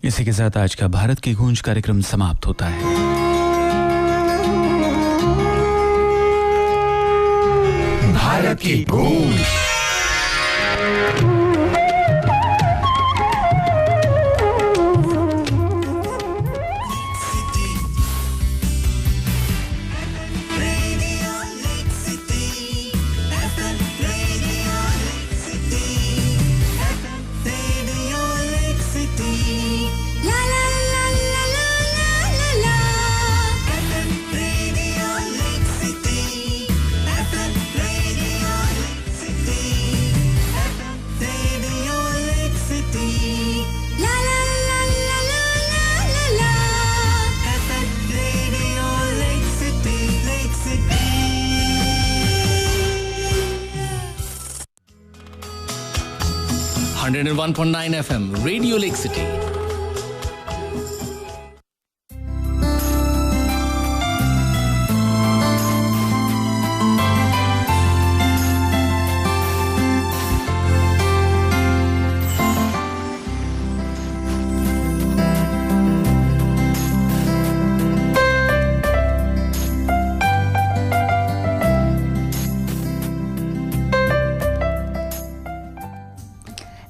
इसी के साथ आज का भारत की गूंज कार्यक्रम समाप्त होता है। भारत की गूंज। and 101.9 FM, Radio Lake City.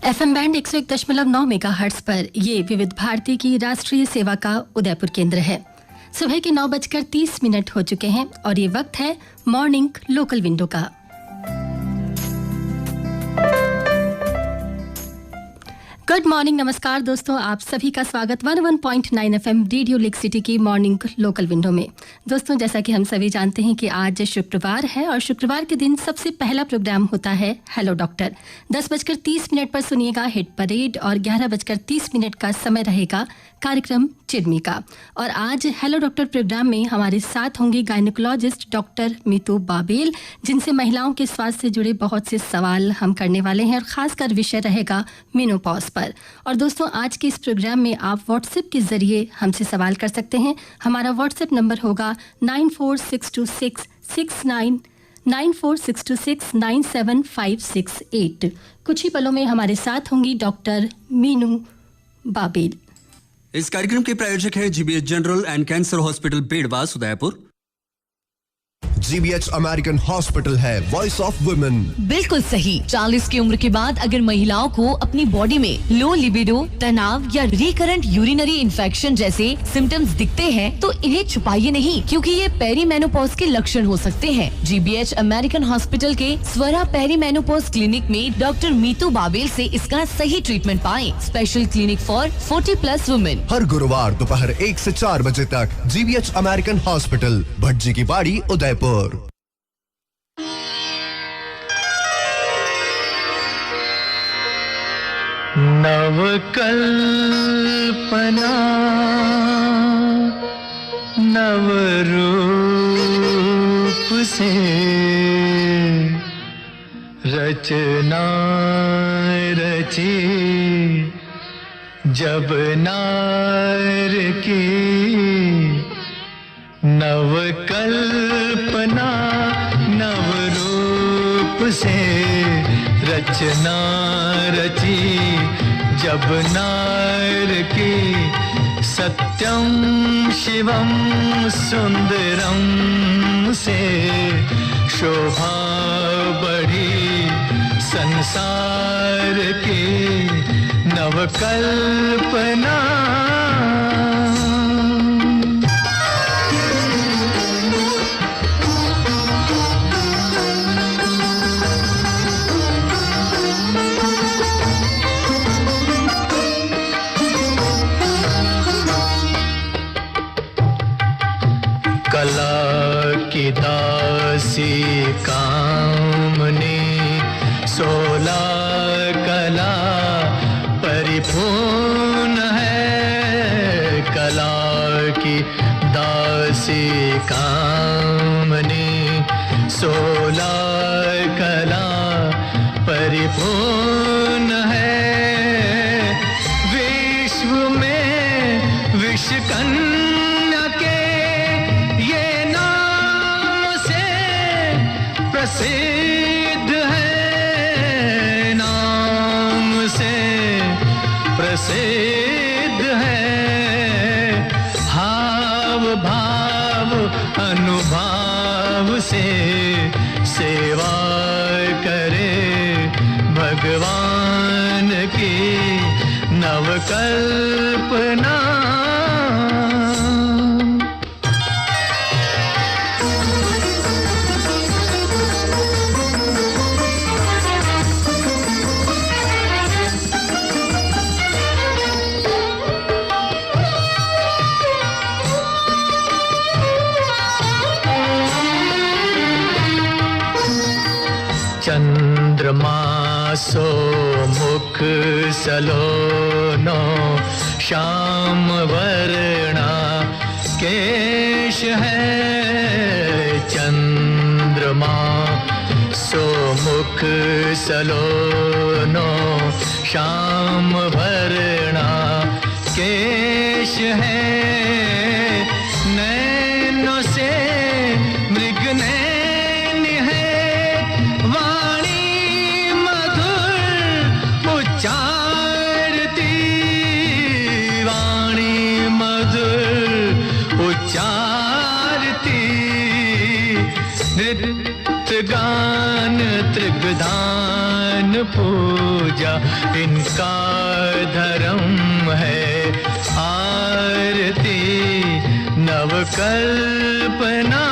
FM band 101.9 megahertz पर ये विविध भारती की राष्ट्रीय सेवा का उदयपुर केंद्र है। सुबह के 9:30 हो चुके हैं और ये वक्त है मॉर्निंग लोकल विंडो का। गुड मॉर्निंग, नमस्कार दोस्तों, आप सभी का स्वागत 101.9 FM रेडियो लेक सिटी की मॉर्निंग लोकल विंडो में। दोस्तों, जैसा कि हम सभी जानते हैं कि आज शुक्रवार है और शुक्रवार के दिन सबसे पहला प्रोग्राम होता है हेलो डॉक्टर। 10:30 पर सुनिएगा हिट परेड और 11:30 का समय रहेगा कार्यक्रम चिरमी का। और आज हेलो डॉक्टर प्रोग्राम में हमारे साथ होंगी गायनेकोलॉजिस्ट डॉक्टर मीतू बाबेल, जिनसे महिलाओं के स्वास्थ्य से जुड़े बहुत से सवाल हम करने वाले हैं और खासकर विषय रहेगा मेनोपॉज पर। और दोस्तों, आज के इस प्रोग्राम में आप व्हाट्सएप के जरिए हमसे सवाल कर सकते हैं। हमारा व्हाट्सएप नंबर होगा 9462699756 कुछ ही पलों में हमारे साथ होंगी डॉक्टर मीनू बाबेल। इस कार्यक्रम के प्रायोजक है GBH general and cancer hospital Bedwas Udaipur. GBH American hospital है वॉइस ऑफ वुमेन। बिल्कुल सही। 40 की उम्र के बाद अगर महिलाओं को अपनी बॉडी में लो लिबिडो, तनाव या रिकरेंट यूरिनरी इन्फेक्शन जैसे सिम्टम्स दिखते हैं तो इन्हें छुपाइए नहीं, क्योंकि ये पेरीमेनोपॉज के लक्षण हो सकते हैं। जीबीएच अमेरिकन हॉस्पिटल के स्वरा पेरीमेनोपॉज क्लिनिक में डॉक्टर मीतू बाबेल से इसका सही ट्रीटमेंट पाएं। Special clinic for 40+ women. हर गुरुवार दोपहर 1 से 4 बजे तक जीबीएच अमेरिकन हॉस्पिटल, भटजी की बाड़ी, उदयपुर। नवकल्पना नवरूप से रचना रची जब नार की नवकल्पना नवरूप से रचना रची जब नार की सत्यम शिवम सुंदरम से शोभा बढ़ी संसार की नवकल्पना। कला की दासी कामनी 16 कला परिपूर्ण है। कला की दासी कामनी 16 कला परिपूर्ण है। विश्व में विश्वकन्या के ये नाम से प्रसिद्ध है, नाम से प्रसिद्ध है। अनुभाव से सेवा करे भगवान की नवकल्पना। चंद्रमा सो मुख सलोनो श्याम वर्णा केश है। चंद्रमा सो मुख सलोनो श्याम वर्णा केश है। नैनों से मृग नैन है, वाणी मधुर उच्चारती, वाणी मधुर उच्चारती। नृत्य गान त्रिगदान पूजा इनका धर्म है। आरती नवकल्पना।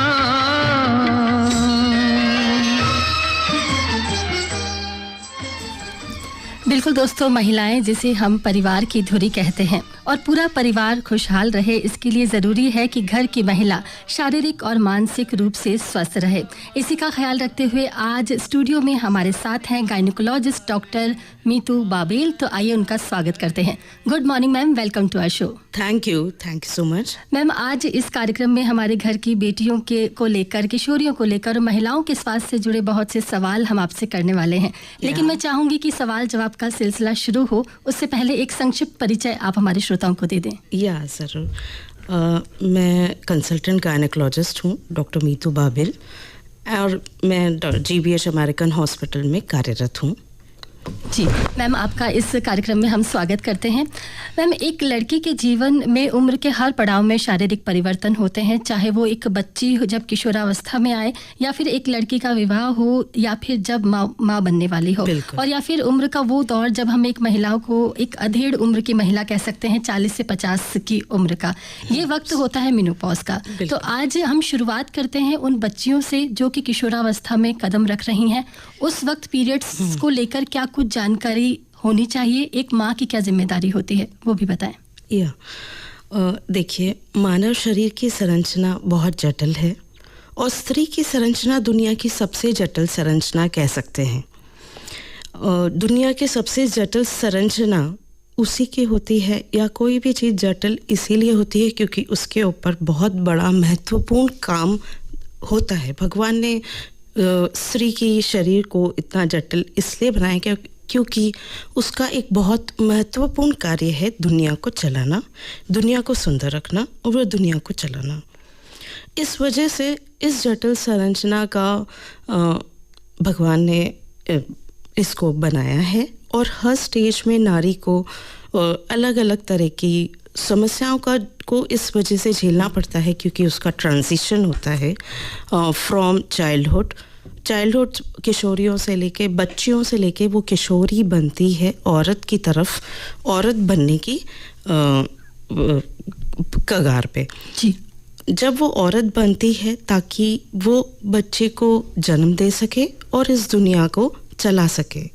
बिल्कुल दोस्तों, महिलाएं जिसे हम परिवार की धुरी कहते हैं और पूरा परिवार खुशहाल रहे, इसके लिए ज़रूरी है कि घर की महिला शारीरिक और मानसिक रूप से स्वस्थ रहे। इसी का ख्याल रखते हुए आज स्टूडियो में हमारे साथ हैं गायनिकोलॉजिस्ट डॉक्टर मीतू बाबेल। तो आइए उनका स्वागत करते हैं। Good morning ma'am, welcome to our show. Thank you so much ma'am. आज इस कार्यक्रम में हमारे घर की बेटियों को लेकर, किशोरियों को लेकर, महिलाओं के स्वास्थ्य से जुड़े बहुत से सवाल हम आपसे करने वाले हैं। लेकिन मैं चाहूंगी कि सवाल जवाब का सिलसिला शुरू हो उससे पहले एक संक्षिप्त परिचय आप हमारे श्रोताओं को दे दें। ज़रूर। मैं कंसल्टेंट गायनिकोलॉजिस्ट हूँ, डॉक्टर मीतू बाबेल, और मैं GBH अमेरिकन हॉस्पिटल में कार्यरत हूँ। जी मैम, आपका इस कार्यक्रम में हम स्वागत करते हैं। मैम, एक लड़की के जीवन में उम्र के हर पड़ाव में शारीरिक परिवर्तन होते हैं, चाहे वो एक बच्ची जब किशोरावस्था में आए, या फिर एक लड़की का विवाह हो, या फिर जब माँ बनने वाली हो, और या फिर उम्र का वो दौर जब हम एक महिला को एक अधेड़ उम्र की महिला कह सकते हैं, 40 से 50 की उम्र का, ये वक्त होता है मेनोपॉज का। तो आज हम शुरुआत करते हैं उन बच्चियों से जो कि किशोरावस्था में कदम रख रही हैं। उस वक्त पीरियड्स को लेकर क्या कुछ जानकारी होनी चाहिए, एक माँ की क्या जिम्मेदारी होती है, वो भी बताएं। देखिए, मानव शरीर की संरचना बहुत जटिल है और स्त्री की संरचना दुनिया की सबसे जटिल संरचना कह सकते हैं। दुनिया की सबसे जटिल संरचना उसी की होती है, या कोई भी चीज़ जटिल इसीलिए होती है क्योंकि उसके ऊपर बहुत बड़ा महत्वपूर्ण काम होता है। भगवान ने स्त्री की शरीर को इतना जटिल इसलिए बनाया क्योंकि उसका एक बहुत महत्वपूर्ण कार्य है दुनिया को चलाना, दुनिया को सुंदर रखना और वह दुनिया को चलाना। इस वजह से इस जटिल संरचना का भगवान ने इसको बनाया है, और हर स्टेज में नारी को अलग अलग तरह की समस्याओं को इस वजह से झेलना पड़ता है क्योंकि उसका ट्रांजिशन होता है फ्रॉम चाइल्डहुड किशोरियों से लेके, बच्चियों से लेके वो किशोरी बनती है औरत की तरफ, औरत बनने की कगार पे। जी। जब वो औरत बनती है ताकि वो बच्चे को जन्म दे सके और इस दुनिया को चला सके,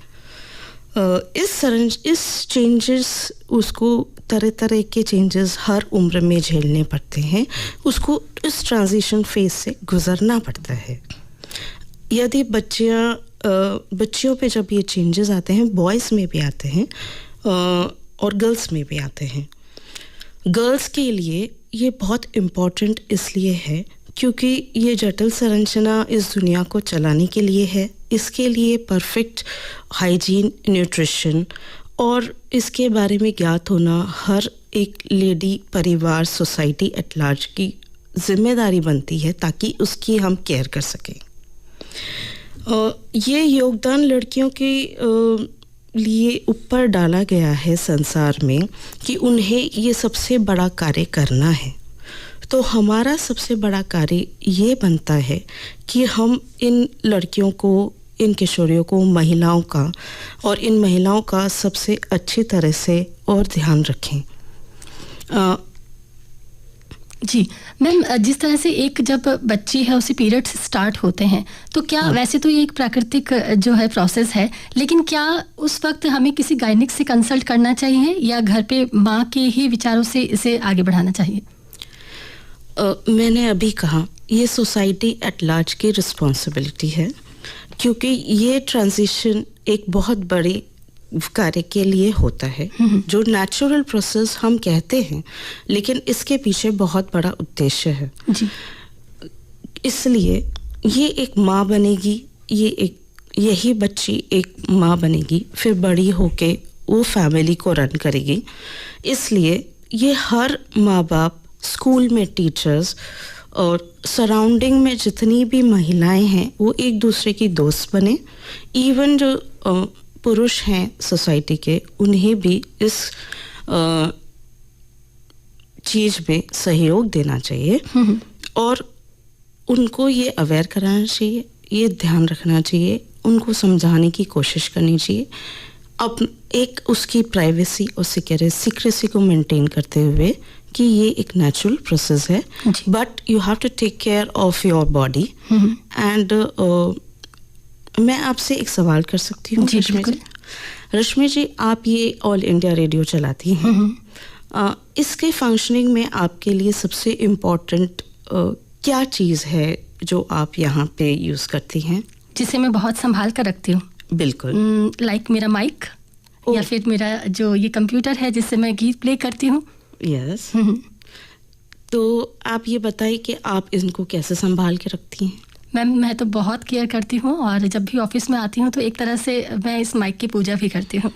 इस चेंजेस उसको तरह तरह के चेंजेस हर उम्र में झेलने पड़ते हैं, उसको इस ट्रांजिशन फेज से गुजरना पड़ता है। यदि बच्चियों पे जब ये चेंजेस आते हैं, बॉयज़ में भी आते हैं और गर्ल्स में भी आते हैं। गर्ल्स के लिए ये बहुत इम्पॉर्टेंट इसलिए है क्योंकि ये जटिल संरचना इस दुनिया को चलाने के लिए है। इसके लिए परफेक्ट हाइजीन, न्यूट्रिशन और इसके बारे में ज्ञात होना हर एक लेडी, परिवार, सोसाइटी एट लार्ज की जिम्मेदारी बनती है ताकि उसकी हम केयर कर सकें। ये योगदान लड़कियों के लिए ऊपर डाला गया है संसार में कि उन्हें ये सबसे बड़ा कार्य करना है। तो हमारा सबसे बड़ा कार्य ये बनता है कि हम इन लड़कियों को, इन किशोरियों को, महिलाओं का, और इन महिलाओं का सबसे अच्छी तरह से और ध्यान रखें। जी मैम, जिस तरह से एक जब बच्ची है उसे पीरियड्स स्टार्ट होते हैं, तो क्या वैसे तो ये एक प्राकृतिक जो है प्रोसेस है, लेकिन क्या उस वक्त हमें किसी गायनिक से कंसल्ट करना चाहिए या घर पे माँ के ही विचारों से इसे आगे बढ़ाना चाहिए? मैंने अभी कहा, ये सोसाइटी एट लार्ज की रिस्पॉन्सिबिलिटी है, क्योंकि ये ट्रांजिशन एक बहुत बड़ी कार्य के लिए होता है, जो नेचुरल प्रोसेस हम कहते हैं, लेकिन इसके पीछे बहुत बड़ा उद्देश्य है जी। इसलिए ये एक माँ बनेगी, यही बच्ची एक माँ बनेगी, फिर बड़ी होके वो फैमिली को रन करेगी। इसलिए ये हर माँ बाप, स्कूल में टीचर्स और सराउंडिंग में जितनी भी महिलाएं हैं वो एक दूसरे की दोस्त बने। इवन जो पुरुष हैं सोसाइटी के, उन्हें भी इस चीज़ में सहयोग देना चाहिए और उनको ये अवेयर कराना चाहिए, ये ध्यान रखना चाहिए, उनको समझाने की कोशिश करनी चाहिए, अब एक उसकी प्राइवेसी और सीक्रेसी को मेंटेन करते हुए कि ये एक नेचुरल प्रोसेस है, but you have to take care of your body. And मैं आपसे एक सवाल कर सकती हूँ रश्मि जी, आप ये ऑल इंडिया रेडियो चलाती हैं, इसके फंक्शनिंग में आपके लिए सबसे इम्पोर्टेंट क्या चीज़ है जो आप यहाँ पे यूज़ करती हैं? जिसे मैं बहुत संभाल कर रखती हूँ। बिल्कुल। लाइक मेरा माइक या फिर मेरा जो ये कंप्यूटर है जिससे मैं गीत प्ले करती हूँ। यस। तो आप ये बताइए कि आप इनको कैसे संभाल के रखती हैं? मैम, मैं तो बहुत केयर करती हूँ और जब भी ऑफिस में आती हूँ तो एक तरह से मैं इस माइक की पूजा भी करती हूँ।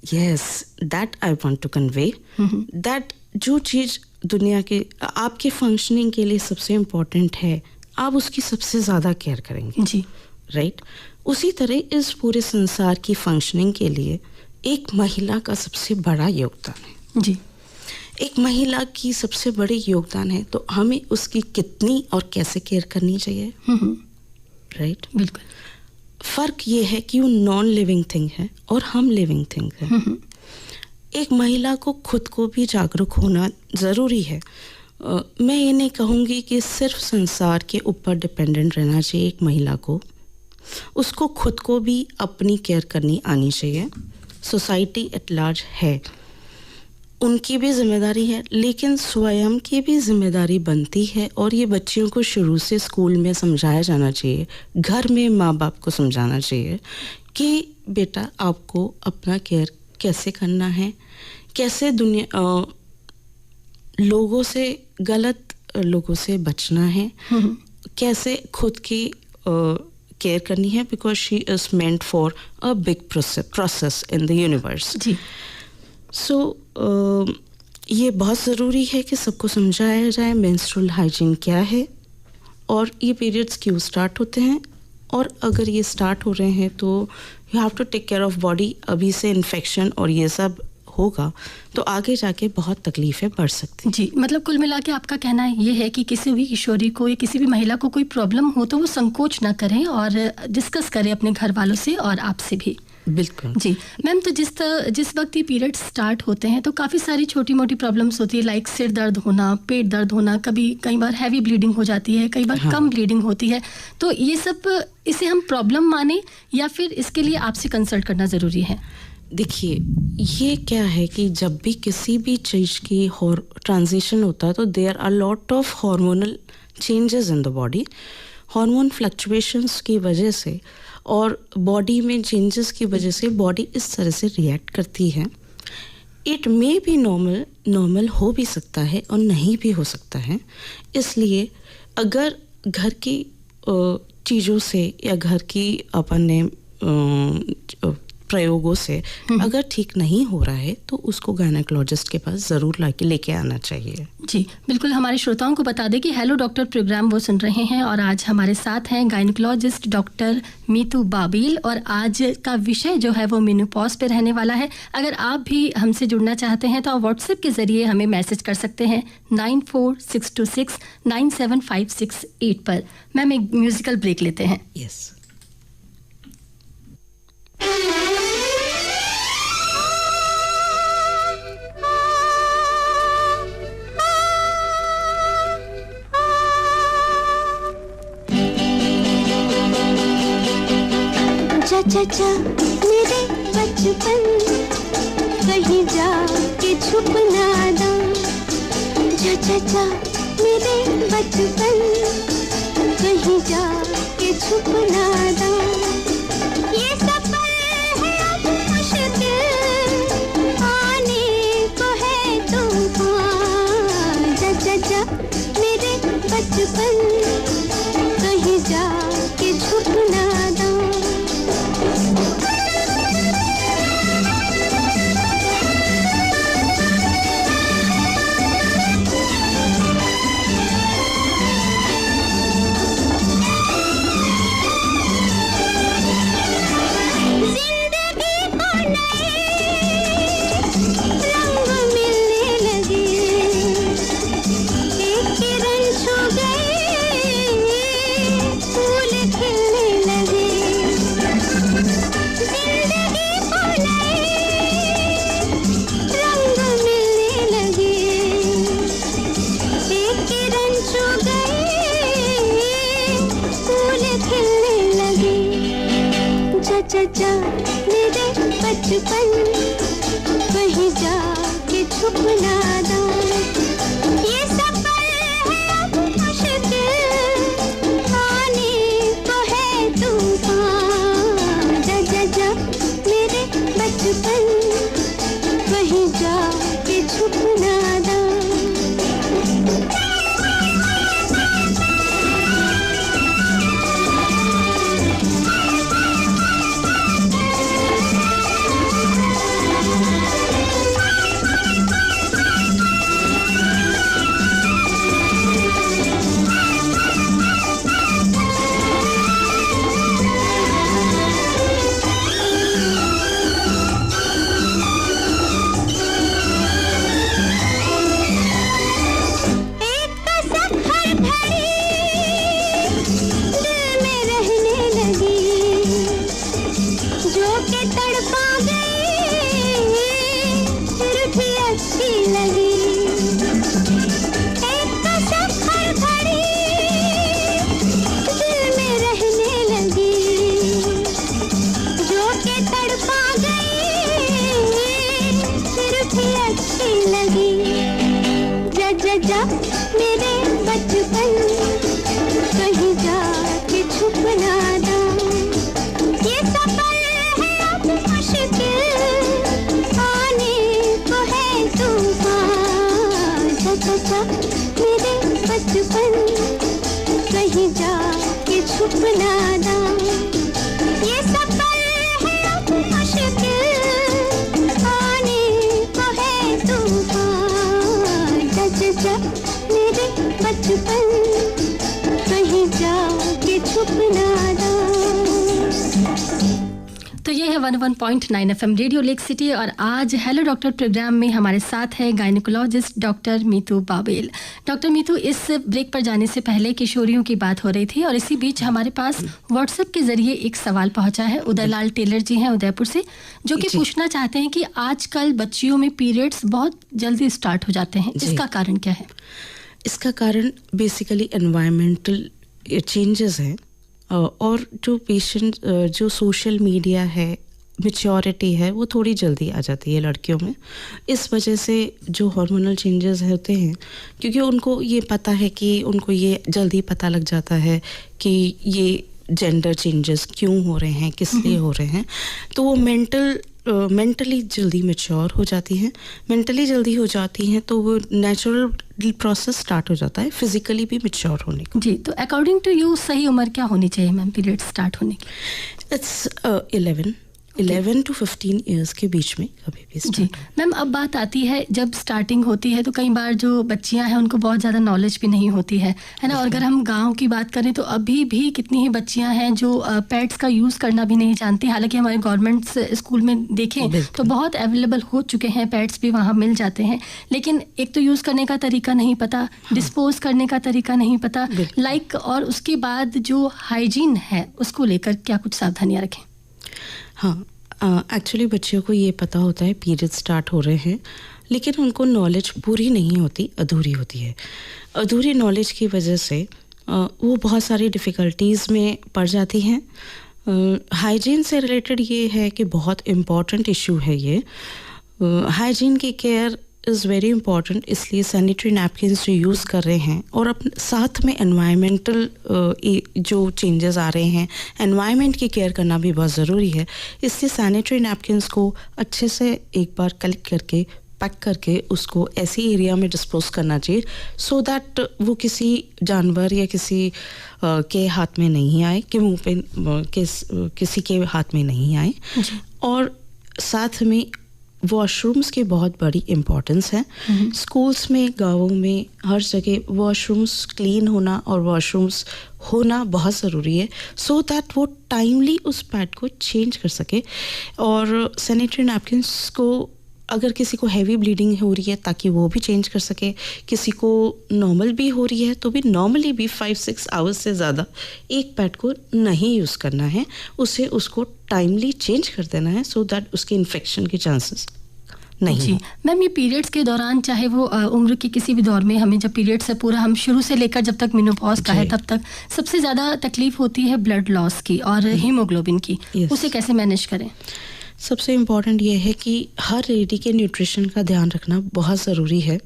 Yes, that I want to convey that जो चीज़ दुनिया के आपके फंक्शनिंग के लिए सबसे इम्पोर्टेंट है, आप उसकी सबसे ज़्यादा केयर करेंगे जी, राइट? उसी तरह इस पूरे संसार की फंक्शनिंग के लिए एक महिला का सबसे बड़ा योगदान है जी। एक महिला की सबसे बड़ी योगदान है, तो हमें उसकी कितनी और कैसे केयर करनी चाहिए, राइट? बिल्कुल। फर्क ये है कि वो नॉन लिविंग थिंग है और हम लिविंग थिंग है। एक महिला को खुद को भी जागरूक होना ज़रूरी है। मैं ये नहीं कहूँगी कि सिर्फ संसार के ऊपर डिपेंडेंट रहना चाहिए एक महिला को, उसको खुद को भी अपनी केयर करनी आनी चाहिए। सोसाइटी एट लार्ज है, उनकी भी जिम्मेदारी है, लेकिन स्वयं की भी जिम्मेदारी बनती है और ये बच्चियों को शुरू से स्कूल में समझाया जाना चाहिए, घर में माँ बाप को समझाना चाहिए कि बेटा आपको अपना केयर कैसे करना है, कैसे दुनिया लोगों से, गलत लोगों से बचना है, कैसे खुद की केयर करनी है, because she is meant for a big process in the universe. जी। सो ये बहुत ज़रूरी है कि सबको समझाया जाए मेंस्ट्रुअल हाइजीन क्या है और ये पीरियड्स क्यों स्टार्ट होते हैं, और अगर ये स्टार्ट हो रहे हैं तो you have to take care of body. अभी से इन्फेक्शन और ये सब होगा तो आगे जाके बहुत तकलीफ़ें बढ़ सकती हैं। जी, मतलब कुल मिला के आपका कहना ये है कि किसी भी किशोरी को या किसी भी महिला को कोई प्रॉब्लम हो तो वो संकोच ना करें और डिस्कस करें अपने घर वालों से और आपसे भी। बिल्कुल जी मैम, तो जिस वक्त ये पीरियड स्टार्ट होते हैं तो काफ़ी सारी छोटी मोटी प्रॉब्लम्स होती है, लाइक सिर दर्द होना, पेट दर्द होना, कई बार हैवी ब्लीडिंग हो जाती है, कई बार कम ब्लीडिंग होती है। तो ये सब इसे हम प्रॉब्लम माने या फिर इसके लिए आपसे कंसल्ट करना ज़रूरी है? देखिए, ये क्या है कि जब भी किसी भी चीज़ की ट्रांजिशन होता है तो there are lot of hormonal changes in the body. Hormone fluctuations की वजह से और बॉडी में चेंजेस की वजह से बॉडी इस तरह से रिएक्ट करती है। इट मे बी नॉर्मल हो भी सकता है और नहीं भी हो सकता है। इसलिए अगर घर की चीज़ों से या घर की अपन ने प्रयोगों से अगर ठीक नहीं हो रहा है तो उसको गायनेकोलॉजिस्ट के पास ज़रूर लेके आना चाहिए। जी बिल्कुल, हमारे श्रोताओं को बता दें कि हेलो डॉक्टर प्रोग्राम वो सुन रहे हैं और आज हमारे साथ हैं गायनेकोलॉजिस्ट डॉक्टर मीतू बाबील और आज का विषय जो है वो मेनोपॉज पे रहने वाला है। अगर आप भी हमसे जुड़ना चाहते हैं तो आप व्हाट्सएप के ज़रिए हमें मैसेज कर सकते हैं 9462697568 पर। मैम एक म्यूजिकल ब्रेक लेते हैं। यस। चाचा मेरे बचपन कहीं जा के छुप ना दो। चाचा मेरे बचपन कहीं जा के छुप ना दो। ये सफर है अब मुश्किल आने को है तूफान। चाचा मेरे बचपन कहीं जा के छुप ना दो। चाचा मेरे बचपन कहीं जा के छुप ना दो। ये सफर है अब मुश्किल आने को है तूफान। चाचा मेरे बचपन कहीं जा के छुप ना दो। जा मेरे बचपन कहीं जा के छुप ना दो। ये सफर है अब मुश्किल आने को है तूफान। जा मेरे बचपन कहीं जा के छुप ना दो। ये सफर है अब मुश्किल आने को है तूफान। जा मेरे बचपन कहीं जा के छुप ना दो। तो ये है 101.9 FM रेडियो लेक सिटी और आज हेलो डॉक्टर प्रोग्राम में हमारे साथ है gynaecologist doctor Meetu Babel. Doctor Meetu, इस ब्रेक पर जाने से पहले किशोरियों की बात हो रही थी और इसी बीच हमारे पास व्हाट्सएप के जरिए एक सवाल पहुंचा है। उदयलाल टेलर जी हैं उदयपुर से, जो कि पूछना चाहते हैं कि आजकल बच्चियों में पीरियड्स बहुत जल्दी स्टार्ट हो जाते हैं, इसका कारण क्या है? इसका कारण बेसिकली एनवायरमेंटल चेंजेस हैं और जो पेशेंट जो सोशल मीडिया है, मैच्योरिटी है, वो थोड़ी जल्दी आ जाती है लड़कियों में। इस वजह से जो हार्मोनल चेंजेस होते हैं, क्योंकि उनको ये पता है कि उनको ये जल्दी पता लग जाता है कि ये जेंडर चेंजेस क्यों हो रहे हैं, किस लिए हो रहे हैं, तो वो मेंटली जल्दी मैच्योर हो जाती हैं। मेंटली जल्दी हो जाती हैं तो वो नेचुरल प्रोसेस स्टार्ट हो जाता है फिजिकली भी मैच्योर होने का। जी, तो अकॉर्डिंग टू यू सही उम्र क्या होनी चाहिए मैम पीरियड स्टार्ट होने की? इट्स 11 11 to 15 ईयर्स के बीच में कभी भी जी मैम, अब बात आती है जब स्टार्टिंग होती है तो कई बार जो बच्चियां हैं उनको बहुत ज़्यादा नॉलेज भी नहीं होती है ना। और अगर हम गांव की बात करें तो अभी भी कितनी ही बच्चियां हैं जो पैड्स का यूज़ करना भी नहीं जानती। हालांकि हमारे गवर्नमेंट स्कूल में देखें तो बहुत अवेलेबल हो चुके हैं, पैड्स भी वहाँ मिल जाते हैं, लेकिन एक तो यूज़ करने का तरीका नहीं पता, डिस्पोज करने का तरीका नहीं पता, और उसके बाद जो हाइजीन है उसको लेकर क्या कुछ सावधानियाँ रखें? हाँ, एक्चुअली बच्चियों को ये पता होता है पीरियड स्टार्ट हो रहे हैं, लेकिन उनको नॉलेज पूरी नहीं होती, अधूरी होती है। अधूरी नॉलेज की वजह से वो बहुत सारी डिफ़िकल्टीज़ में पड़ जाती हैं। हाइजीन से रिलेटेड ये है कि बहुत इम्पॉर्टेंट इशू है ये। हाइजीन की केयर इज़ वेरी इंपॉर्टेंट, इसलिए सैनिटरी नैपकिन्स जो यूज़ कर रहे हैं और अपने साथ में एनवायरमेंटल जो चेंजेस आ रहे हैं, एनवायरनमेंट की केयर करना भी बहुत ज़रूरी है। इसलिए सैनिटरी नैपकिन्स को अच्छे से एक बार कलेक्ट करके पैक करके उसको ऐसी एरिया में डिस्पोज करना चाहिए सो दैट वो किसी जानवर या किसी के हाथ में नहीं आए, कि मुँह पे किसी के हाथ में नहीं आए। और साथ में वॉशरूम्स की बहुत बड़ी इम्पोर्टेंस है। स्कूल्स में, गाँवों में, हर जगह वॉशरूम्स क्लीन होना और वॉशरूम्स होना बहुत ज़रूरी है सो दैट वो टाइमली उस पैड को चेंज कर सके। और सैनिटरी नैपकिन्स को अगर किसी को हैवी ब्लीडिंग हो रही है ताकि वो भी चेंज कर सके, किसी को नॉर्मल भी हो रही है तो भी नॉर्मली भी 5-6 आवर्स से ज़्यादा एक पैड को नहीं यूज़ करना है, उसको टाइमली चेंज कर देना है सो दैट उसके इन्फेक्शन के चांसेस नहीं। जी मैम, ये पीरियड्स के दौरान चाहे वो उम्र के किसी भी दौर में, हमें जब पीरियड्स से पूरा हम शुरू से लेकर जब तक मेनोपॉज का है तब तक सबसे ज़्यादा तकलीफ होती है ब्लड लॉस की और हीमोग्लोबिन की। उसे कैसे मैनेज करें? सबसे इम्पॉर्टेंट ये है कि हर लेडी के न्यूट्रिशन का ध्यान रखना बहुत ज़रूरी है।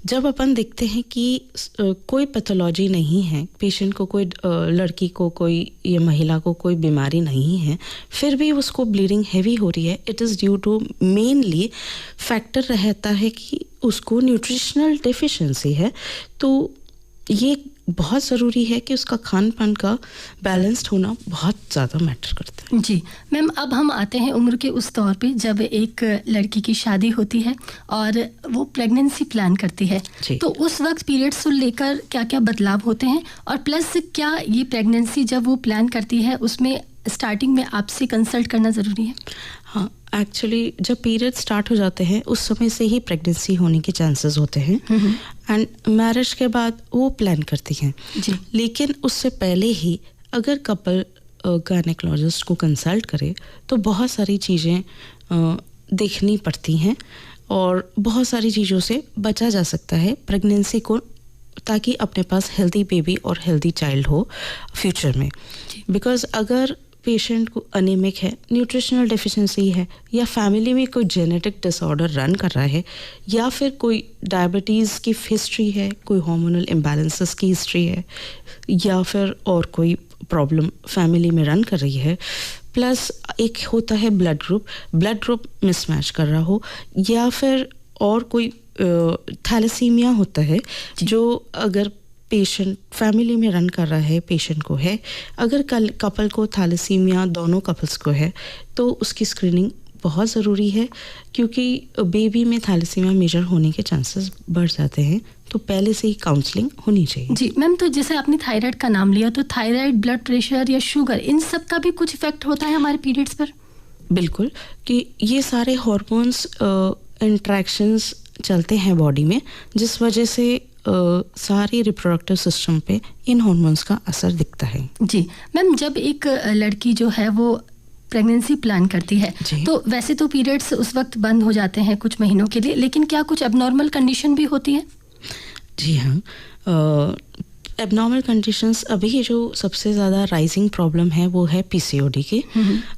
जब अपन देखते हैं कि कोई पैथोलॉजी नहीं है, पेशेंट को कोई लड़की को कोई या महिला को कोई बीमारी नहीं है, फिर भी उसको ब्लीडिंग हैवी हो रही है, it is due to mainly factor रहता है कि उसको न्यूट्रिशनल डेफिशिएंसी है। तो ये बहुत ज़रूरी है कि उसका खान पान का बैलेंस्ड होना बहुत ज़्यादा मैटर करता है। जी मैम, अब हम आते हैं उम्र के उस दौर पे जब एक लड़की की शादी होती है और वो प्रेगनेंसी प्लान करती है, तो उस वक्त पीरियड्स को लेकर क्या क्या बदलाव होते हैं, और प्लस क्या ये प्रेगनेंसी जब वो प्लान करती है उसमें स्टार्टिंग में आपसे कंसल्ट करना ज़रूरी है? हाँ, एक्चुअली जब पीरियड स्टार्ट हो जाते हैं उस समय से ही प्रेगनेंसी होने के चांसेस होते हैं एंड मैरिज के बाद वो प्लान करती हैं। लेकिन उससे पहले ही अगर कपल गायनेकोलॉजिस्ट को कंसल्ट करे तो बहुत सारी चीज़ें देखनी पड़ती हैं और बहुत सारी चीज़ों से बचा जा सकता है प्रेगनेंसी को, ताकि अपने पास हेल्दी बेबी और हेल्दी चाइल्ड हो फ्यूचर में। बिकॉज़ अगर पेशेंट को अनेमिक है, न्यूट्रिशनल डेफिशिएंसी है, या फैमिली में कोई जेनेटिक डिसऑर्डर रन कर रहा है, या फिर कोई डायबिटीज़ की हिस्ट्री है, कोई हार्मोनल इम्बैलेंसेस की हिस्ट्री है, या फिर और कोई प्रॉब्लम फैमिली में रन कर रही है, प्लस एक होता है ब्लड ग्रुप मिसमैच कर रहा हो, या फिर और कोई थैलेसीमिया होता है जो अगर पेशेंट फैमिली में रन कर रहा है, पेशेंट को है, अगर कपल को थैलेसीमिया दोनों कपल्स को है तो उसकी स्क्रीनिंग बहुत ज़रूरी है, क्योंकि बेबी में थैलेसीमिया मेजर होने के चांसेस बढ़ जाते हैं, तो पहले से ही काउंसलिंग होनी चाहिए। जी मैम, तो जैसे आपने थायराइड का नाम लिया, तो थायराइड, ब्लड प्रेशर या शुगर, इन सब का भी कुछ इफेक्ट होता है हमारे पीरियड्स पर? बिल्कुल, कि ये सारे हॉर्मोन्स इंट्रैक्शंस चलते हैं बॉडी में, जिस वजह से सारी रिप्रोडक्टिव सिस्टम पे इन हॉर्मोन्स का असर दिखता है। जी मैम, जब एक लड़की जो है वो प्रेगनेंसी प्लान करती है तो वैसे तो पीरियड्स उस वक्त बंद हो जाते हैं कुछ महीनों के लिए, लेकिन क्या कुछ एबनॉर्मल कंडीशन भी होती है? जी हाँ, एबनॉर्मल कंडीशंस अभी जो सबसे ज़्यादा राइजिंग प्रॉब्लम है वो है पीसीओडी की।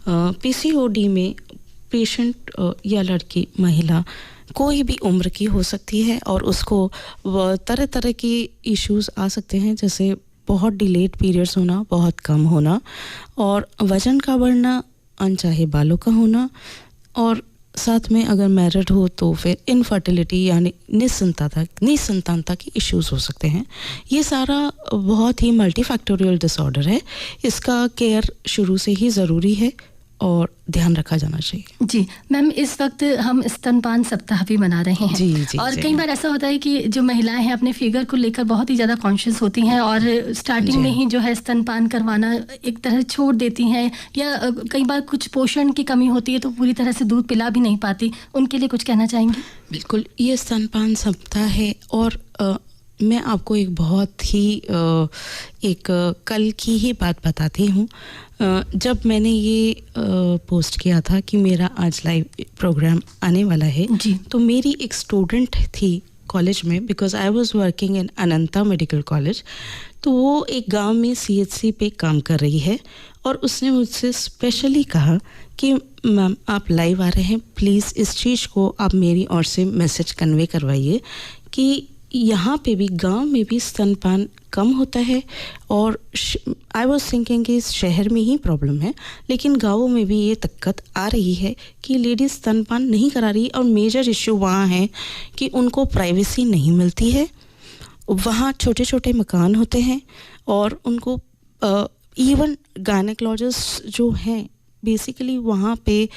पीसीओडी में पेशेंट या लड़की, महिला कोई भी उम्र की हो सकती है और उसको तरह तरह की इश्यूज आ सकते हैं, जैसे बहुत डिलेड पीरियड्स होना, बहुत कम होना, और वज़न का बढ़ना, अनचाहे बालों का होना, और साथ में अगर मैरिड हो तो फिर इनफर्टिलिटी यानी निसंतानता की इश्यूज हो सकते हैं। ये सारा बहुत ही मल्टीफैक्टोरियल डिसऑर्डर है, इसका केयर शुरू से ही ज़रूरी है और ध्यान रखा जाना चाहिए। जी मैम, इस वक्त हम स्तनपान सप्ताह भी मना रहे हैं। जी, और जी। कई बार ऐसा होता है कि जो महिलाएं हैं अपने फिगर को लेकर बहुत ही ज़्यादा कॉन्शियस होती हैं और स्टार्टिंग में ही जो है स्तनपान करवाना एक तरह छोड़ देती हैं, या कई बार कुछ पोषण की कमी होती है तो पूरी तरह से दूध पिला भी नहीं पाती। उनके लिए कुछ कहना चाहेंगी? बिल्कुल, ये स्तनपान सप्ताह है और मैं आपको एक बहुत ही कल की ही बात बताती हूँ। जब मैंने ये पोस्ट किया था कि मेरा आज लाइव प्रोग्राम आने वाला है जी, तो मेरी एक स्टूडेंट थी कॉलेज में, because I was working in Ananta medical college. तो वो एक गांव में CHC पे काम कर रही है और उसने मुझसे स्पेशली कहा कि मैम आप लाइव आ रहे हैं, प्लीज़ इस चीज़ को आप मेरी ओर से मैसेज कन्वे करवाइए कि यहाँ पे भी गांव में भी स्तनपान कम होता है। और आई वॉज थिंकिंग कि शहर में ही प्रॉब्लम है, लेकिन गाँवों में भी ये दिक्कत आ रही है कि लेडीज स्तनपान नहीं करा रही। और मेजर इश्यू वहाँ है कि उनको प्राइवेसी नहीं मिलती है। वहाँ छोटे छोटे मकान होते हैं और उनको इवन गायनेकोलॉजिस्ट जो हैं बेसिकली वहाँ पे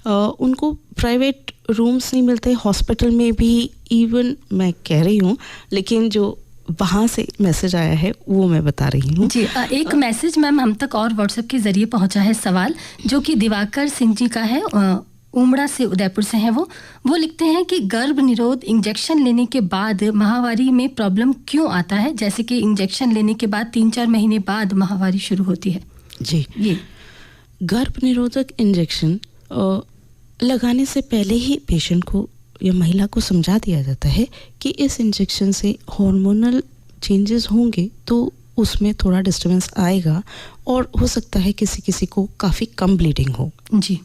उनको प्राइवेट रूम्स नहीं मिलते। हॉस्पिटल में भी इवन मैं कह रही हूँ, लेकिन जो वहाँ से मैसेज आया है वो मैं बता रही हूँ। जी, एक मैसेज मैम हम तक और व्हाट्सएप के ज़रिए पहुँचा है सवाल, जो कि दिवाकर सिंह जी का है, उमड़ा से, उदयपुर से हैं वो लिखते हैं कि गर्भ निरोध इंजेक्शन लेने के बाद माहवारी में प्रॉब्लम क्यों आता है, जैसे कि इंजेक्शन लेने के बाद 3-4 महीने बाद माहवारी शुरू होती है। जी, ये गर्भ निरोधक इंजेक्शन लगाने से पहले ही पेशेंट को या महिला को समझा दिया जाता है कि इस इंजेक्शन से हार्मोनल चेंजेस होंगे तो उसमें थोड़ा डिस्टर्बेंस आएगा और हो सकता है किसी किसी को काफ़ी कम ब्लीडिंग हो। जी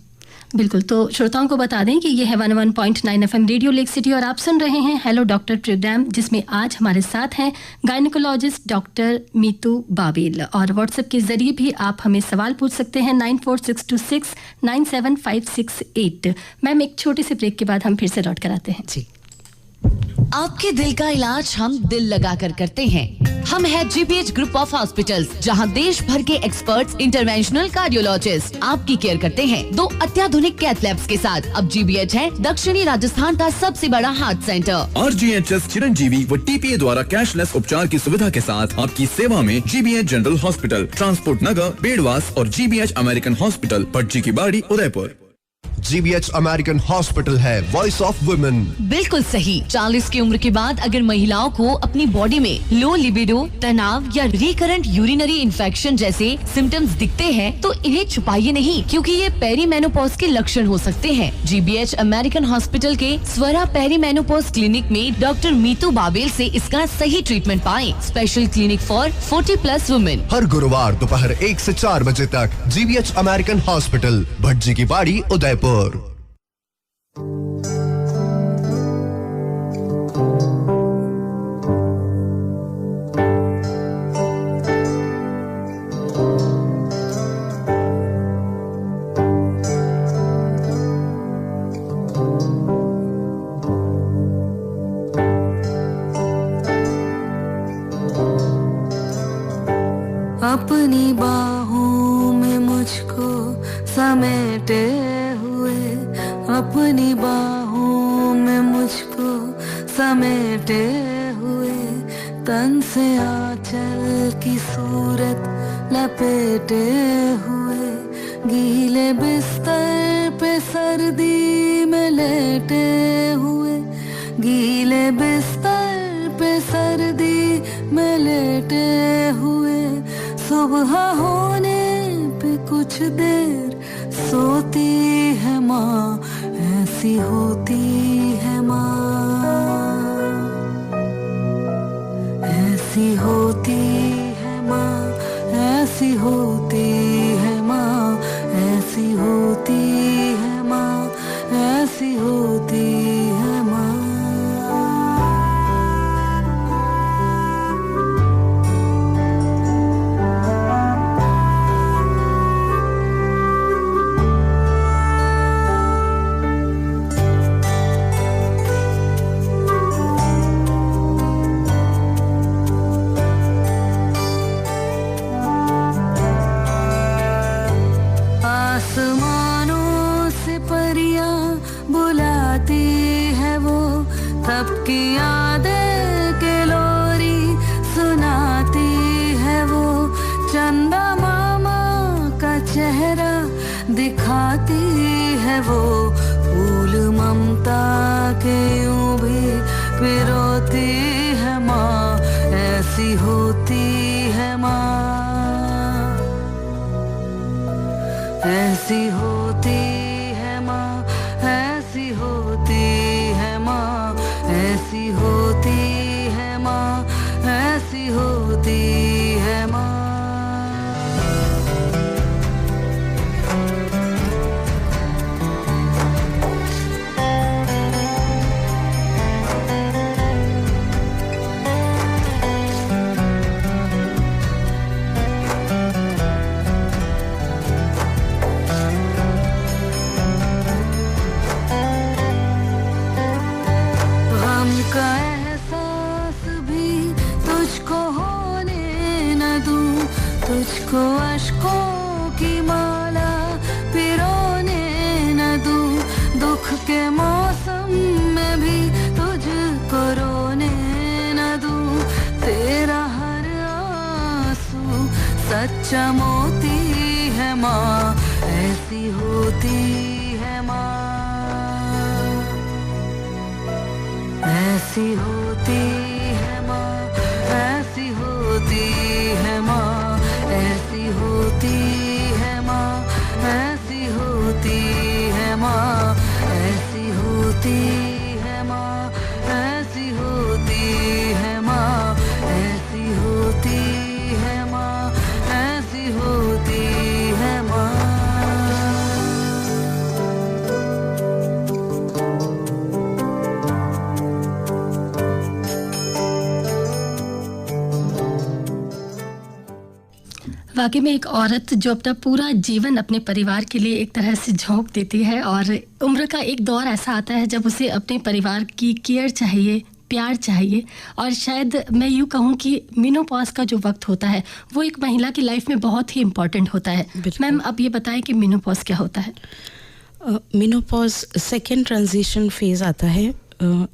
बिल्कुल। तो श्रोताओं को बता दें कि ये है 101.9 FM रेडियो लेक सिटी और आप सुन रहे हैं हेलो डॉक्टर प्रोग्राम, जिसमें आज हमारे साथ हैं गायनेकोलॉजिस्ट डॉक्टर मीतू बाबेल। और व्हाट्सएप के जरिए भी आप हमें सवाल पूछ सकते हैं 9462697568। मैम, एक छोटे से ब्रेक के बाद हम फिर से लौट कर आते हैं। जी, आपके दिल का इलाज हम दिल लगाकर करते हैं। हम है GBH ग्रुप ऑफ हॉस्पिटल्स, जहां देश भर के एक्सपर्ट्स इंटरवेंशनल कार्डियोलॉजिस्ट आपकी केयर करते हैं 2 अत्याधुनिक कैथ लैब्स के साथ। अब GBH है दक्षिणी राजस्थान का सबसे बड़ा हार्ट सेंटर। RGHS चिरंजीवी व TPA द्वारा कैशलेस उपचार की सुविधा के साथ आपकी सेवा में GBH जनरल हॉस्पिटल, ट्रांसपोर्ट नगर, बेड़वास और GBH अमेरिकन हॉस्पिटल, पटजी की बाड़ी, उदयपुर। GBH अमेरिकन हॉस्पिटल है वॉइस ऑफ वुमेन। बिल्कुल सही। 40 की उम्र के बाद अगर महिलाओं को अपनी बॉडी में लो लिबिडो, तनाव या रिकरेंट यूरिनरी इन्फेक्शन जैसे सिम्टम्स दिखते हैं तो इन्हें छुपाइए नहीं, क्योंकि ये पेरीमेनोपॉज के लक्षण हो सकते हैं। GBH अमेरिकन हॉस्पिटल के स्वरा पेरीमेनोपॉज क्लिनिक में डॉक्टर मीतू बाबेल से इसका सही ट्रीटमेंट पाएं। Special clinic for 40+ women. हर गुरुवार दोपहर 1 से 4 बजे तक GBH अमेरिकन हॉस्पिटल, भटजी की बाड़ी, उदयपुर। अपनी बाहों में मुझको समेटे हुए, अपनी बाहों में मुझको समेटे हुए, तन से आंचल की सूरत लपेटे हुए, गीले बिस्तर पे सर्दी में लेटे हुए, गीले बिस्तर पे सर्दी में लेटे हुए, सुबह होने पे कुछ देर सोती है माँ, ऐसी होती है माँ, ऐसी होती है माँ, ऐसी होती है माँ, ऐसी होती है माँ, ऐसी होती है माँ। आसमां वो फूल ममता के यूं भी पिरोती है माँ, ऐसी होती है माँ, ऐसी होती है माँ, ऐसी होती है माँ, ऐसी होती है माँ, ऐसी होती है माँ। का एहसास भी तुझको होने न दूं, तुझको अश्कों की माला पिरोने न दूं, दुख के मौसम में भी तुझको रोने न दूं, तेरा हर आंसू सच्चा मोती है माँ, ऐसी होती है माँ, ऐसी होती है माँ, ऐसी होती है माँ, ऐसी होती है माँ, ऐसी होती है माँ, ऐसी होती है माँ, ऐसी होती है माँ, ऐसी होती है माँ, ऐसी होती है माँ। वाकई में एक औरत जो अपना पूरा जीवन अपने परिवार के लिए एक तरह से झोंक देती है, और उम्र का एक दौर ऐसा आता है जब उसे अपने परिवार की केयर चाहिए, प्यार चाहिए, और शायद मैं यूँ कहूँ कि मेनोपॉज का जो वक्त होता है वो एक महिला की लाइफ में बहुत ही इम्पॉर्टेंट होता है। मैम, अब ये बताएं कि मेनोपॉज क्या होता है? मेनोपॉज सेकेंड ट्रांजिशन फेज़ आता है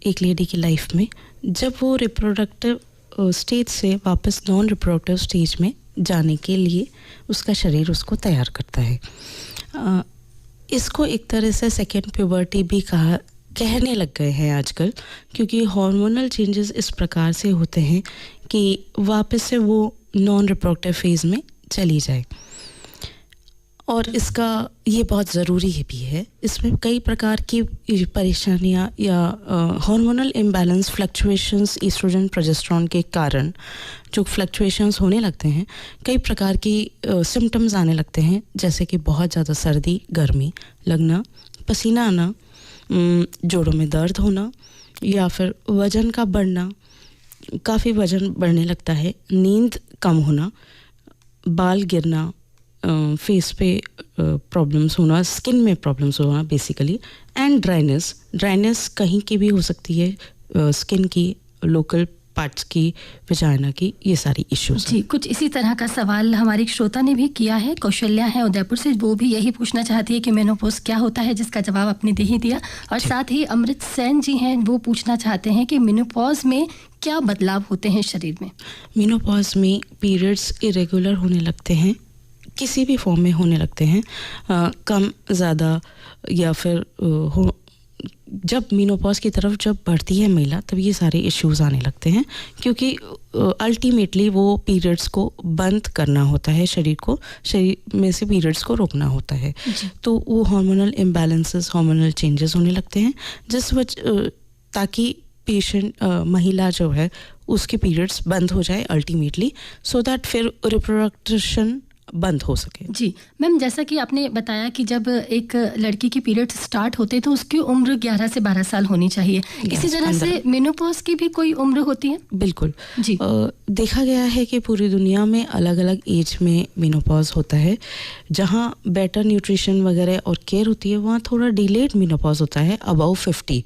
एक लेडी की लाइफ में, जब वो रिप्रोडक्टिव स्टेज से वापस नॉन रिप्रोडक्टिव स्टेज में जाने के लिए उसका शरीर उसको तैयार करता है। इसको एक तरह से सेकेंड प्यूबर्टी भी कहने लग गए हैं आजकल, क्योंकि हार्मोनल चेंजेस इस प्रकार से होते हैं कि वापस से वो नॉन रिप्रोडक्टिव फेज़ में चली जाए, और इसका ये बहुत ज़रूरी भी है। इसमें कई प्रकार की परेशानियाँ या hormonal imbalance, fluctuations, oestrogen progesterone के कारण जो फ्लक्चुएशंस होने लगते हैं, कई प्रकार की सिम्टम्स आने लगते हैं, जैसे कि बहुत ज़्यादा सर्दी, गर्मी लगना, पसीना आना, जोड़ों में दर्द होना, या फिर वज़न का बढ़ना, काफ़ी वज़न बढ़ने लगता है, नींद कम होना, बाल गिरना, फेस पे प्रॉब्लम्स होना, स्किन में प्रॉब्लम्स होना बेसिकली, एंड ड्राइनेस कहीं की भी हो सकती है, स्किन की, लोकल पार्ट्स की, वजाइना की, ये सारी इश्यूज। जी, कुछ इसी तरह का सवाल हमारी एक श्रोता ने भी किया है, कौशल्या है उदयपुर से, वो भी यही पूछना चाहती है कि मेनोपॉज क्या होता है, जिसका जवाब आपने दे ही दिया। और साथ ही अमृत सेन जी हैं, वो पूछना चाहते हैं कि मेनोपॉज में क्या बदलाव होते हैं शरीर में? मेनोपॉज में पीरियड्स इरेगुलर होने लगते हैं, किसी भी फॉर्म में होने लगते हैं, कम ज़्यादा, या फिर जब मेनोपॉज की तरफ जब बढ़ती है महिला, तब ये सारे इश्यूज आने लगते हैं, क्योंकि अल्टीमेटली वो पीरियड्स को बंद करना होता है, शरीर में से पीरियड्स को रोकना होता है, तो वो हार्मोनल इम्बैलेंसेस, हार्मोनल चेंजेस होने लगते हैं, जिस वजह ताकि पेशेंट महिला जो है उसके पीरियड्स बंद हो जाए अल्टीमेटली, सो दैट फिर रिप्रोडक्शन बंद हो सके। जी मैम, जैसा कि आपने बताया कि जब एक लड़की की पीरियड स्टार्ट होते हैं तो उसकी उम्र 11 से 12 साल होनी चाहिए। इसी तरह से मेनोपॉज की भी कोई उम्र होती है? बिल्कुल जी। देखा गया है कि पूरी दुनिया में अलग अलग एज में मेनोपॉज होता है। जहाँ बेटर न्यूट्रिशन वगैरह और केयर होती है, वहाँ थोड़ा डिलेड मेनोपॉज होता है अबव 50।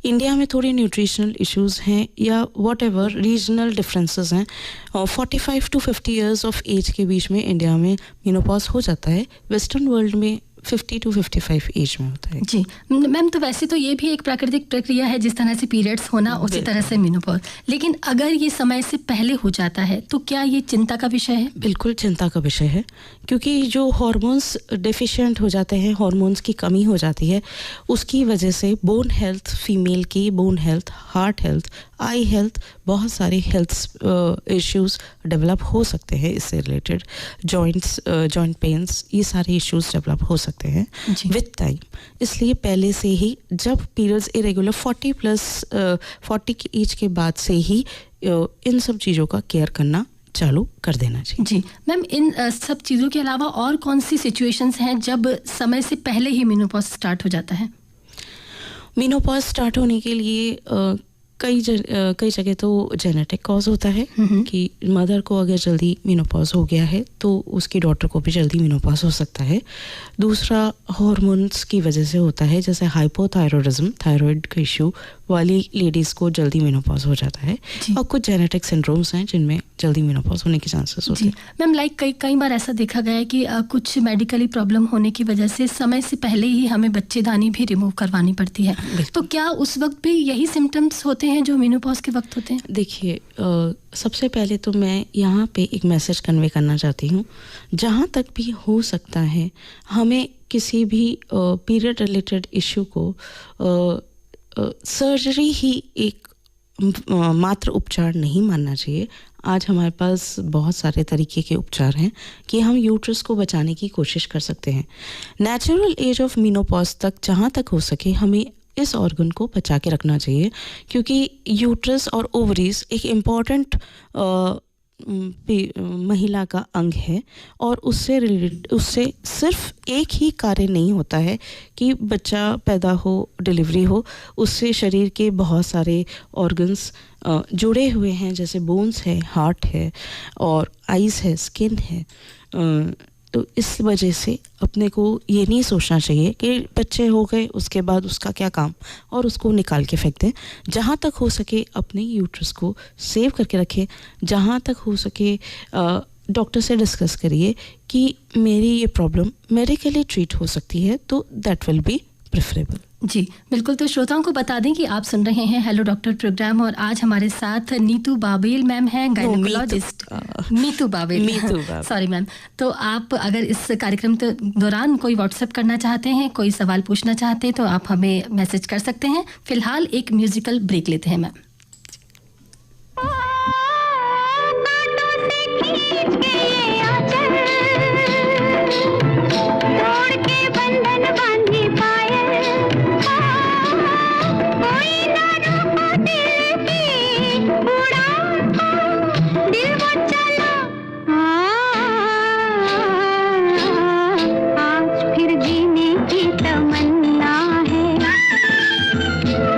इंडिया में थोड़ी न्यूट्रिशनल इश्यूज हैं या वॉट एवर रीजनल डिफरेंसेस हैं, 45 to 50 ईयर्स ऑफ एज के बीच में इंडिया में मेनोपॉज हो जाता है। वेस्टर्न वर्ल्ड में 50 to 55 एज में होता है। जी मैम, तो वैसे तो ये भी एक प्राकृतिक प्रक्रिया है, जिस तरह से पीरियड्स होना उसी तरह से मेनोपॉज, लेकिन अगर ये समय से पहले हो जाता है तो क्या ये चिंता का विषय है? बिल्कुल चिंता का विषय है, क्योंकि जो हार्मोन्स डेफिशिएंट हो जाते हैं, हार्मोन्स की कमी हो जाती है, उसकी वजह से बोन हेल्थ, फीमेल की बोन हेल्थ, हार्ट हेल्थ, आई हेल्थ, बहुत सारे हेल्थ इश्यूज डेवलप हो सकते हैं। इससे रिलेटेड जॉइंट पेन्स, ये सारे इश्यूज डेवलप हो सकते हैं विद टाइम। इसलिए पहले से ही जब पीरियड्स इरेगुलर 40 की एज के बाद से ही इन सब चीज़ों का केयर करना चालू कर देना चाहिए। जी मैम, इन सब चीज़ों के अलावा और कौन सी सिचुएशंस हैं जब समय से पहले ही मेनोपॉज स्टार्ट हो जाता है? मेनोपॉज स्टार्ट होने के लिए कई जगह तो जेनेटिक कॉज होता है कि मदर को अगर जल्दी मेनोपॉज हो गया है तो उसकी डॉटर को भी जल्दी मेनोपॉज हो सकता है। दूसरा हार्मोन्स की वजह से होता है, जैसे हाइपोथायरॉयडिज्म, थायराइड का इशू वाली लेडीज़ को जल्दी मेनोपॉज हो जाता है, और कुछ जेनेटिक सिंड्रोम्स हैं जिनमें जल्दी मेनोपॉज होने के चांसेस होते हैं। मैम, लाइक कई बार ऐसा देखा गया है कि कुछ मेडिकली प्रॉब्लम होने की वजह से समय से पहले ही हमें बच्चेदानी भी रिमूव करवानी पड़ती है, तो क्या उस वक्त भी यही सिम्टम्स होते हैं जो मेनोपॉज के वक्त होते हैं? देखिए, सबसे पहले तो मैं यहाँ पे एक मैसेज कन्वे करना चाहती हूँ, जहाँ तक भी हो सकता है हमें किसी भी पीरियड रिलेटेड इशू को सर्जरी ही एक मात्र उपचार नहीं मानना चाहिए। आज हमारे पास बहुत सारे तरीके के उपचार हैं कि हम यूट्रस को बचाने की कोशिश कर सकते हैं। नेचुरल एज ऑफ मेनोपॉज तक जहाँ तक हो सके हमें इस ऑर्गन को बचा के रखना चाहिए, क्योंकि यूट्रस और ओवरीज एक इम्पॉर्टेंट महिला का अंग है, और उससे सिर्फ एक ही कार्य नहीं होता है कि बच्चा पैदा हो, डिलीवरी हो, उससे शरीर के बहुत सारे ऑर्गन्स जुड़े हुए हैं, जैसे बोन्स है, हार्ट है, और आइज़ है, स्किन है। तो इस वजह से अपने को ये नहीं सोचना चाहिए कि बच्चे हो गए उसके बाद उसका क्या काम, और उसको निकाल के फेंक दें। जहाँ तक हो सके अपने यूट्रस को सेव करके रखें। जहाँ तक हो सके डॉक्टर से डिस्कस करिए कि मेरी ये प्रॉब्लम मेडिकली ट्रीट हो सकती है, तो दैट विल बी प्रेफरेबल। जी बिल्कुल, तो श्रोताओं को बता दें कि आप सुन रहे हैं हेलो डॉक्टर प्रोग्राम, और आज हमारे साथ नीतू बाबेल मैम हैं, gynaecologist. Neetu Babel, sorry ma'am. तो आप अगर इस कार्यक्रम के दौरान कोई व्हाट्सएप करना चाहते हैं, कोई सवाल पूछना चाहते हैं, तो आप हमें मैसेज कर सकते हैं। फिलहाल एक म्यूजिकल ब्रेक लेते हैं मैम।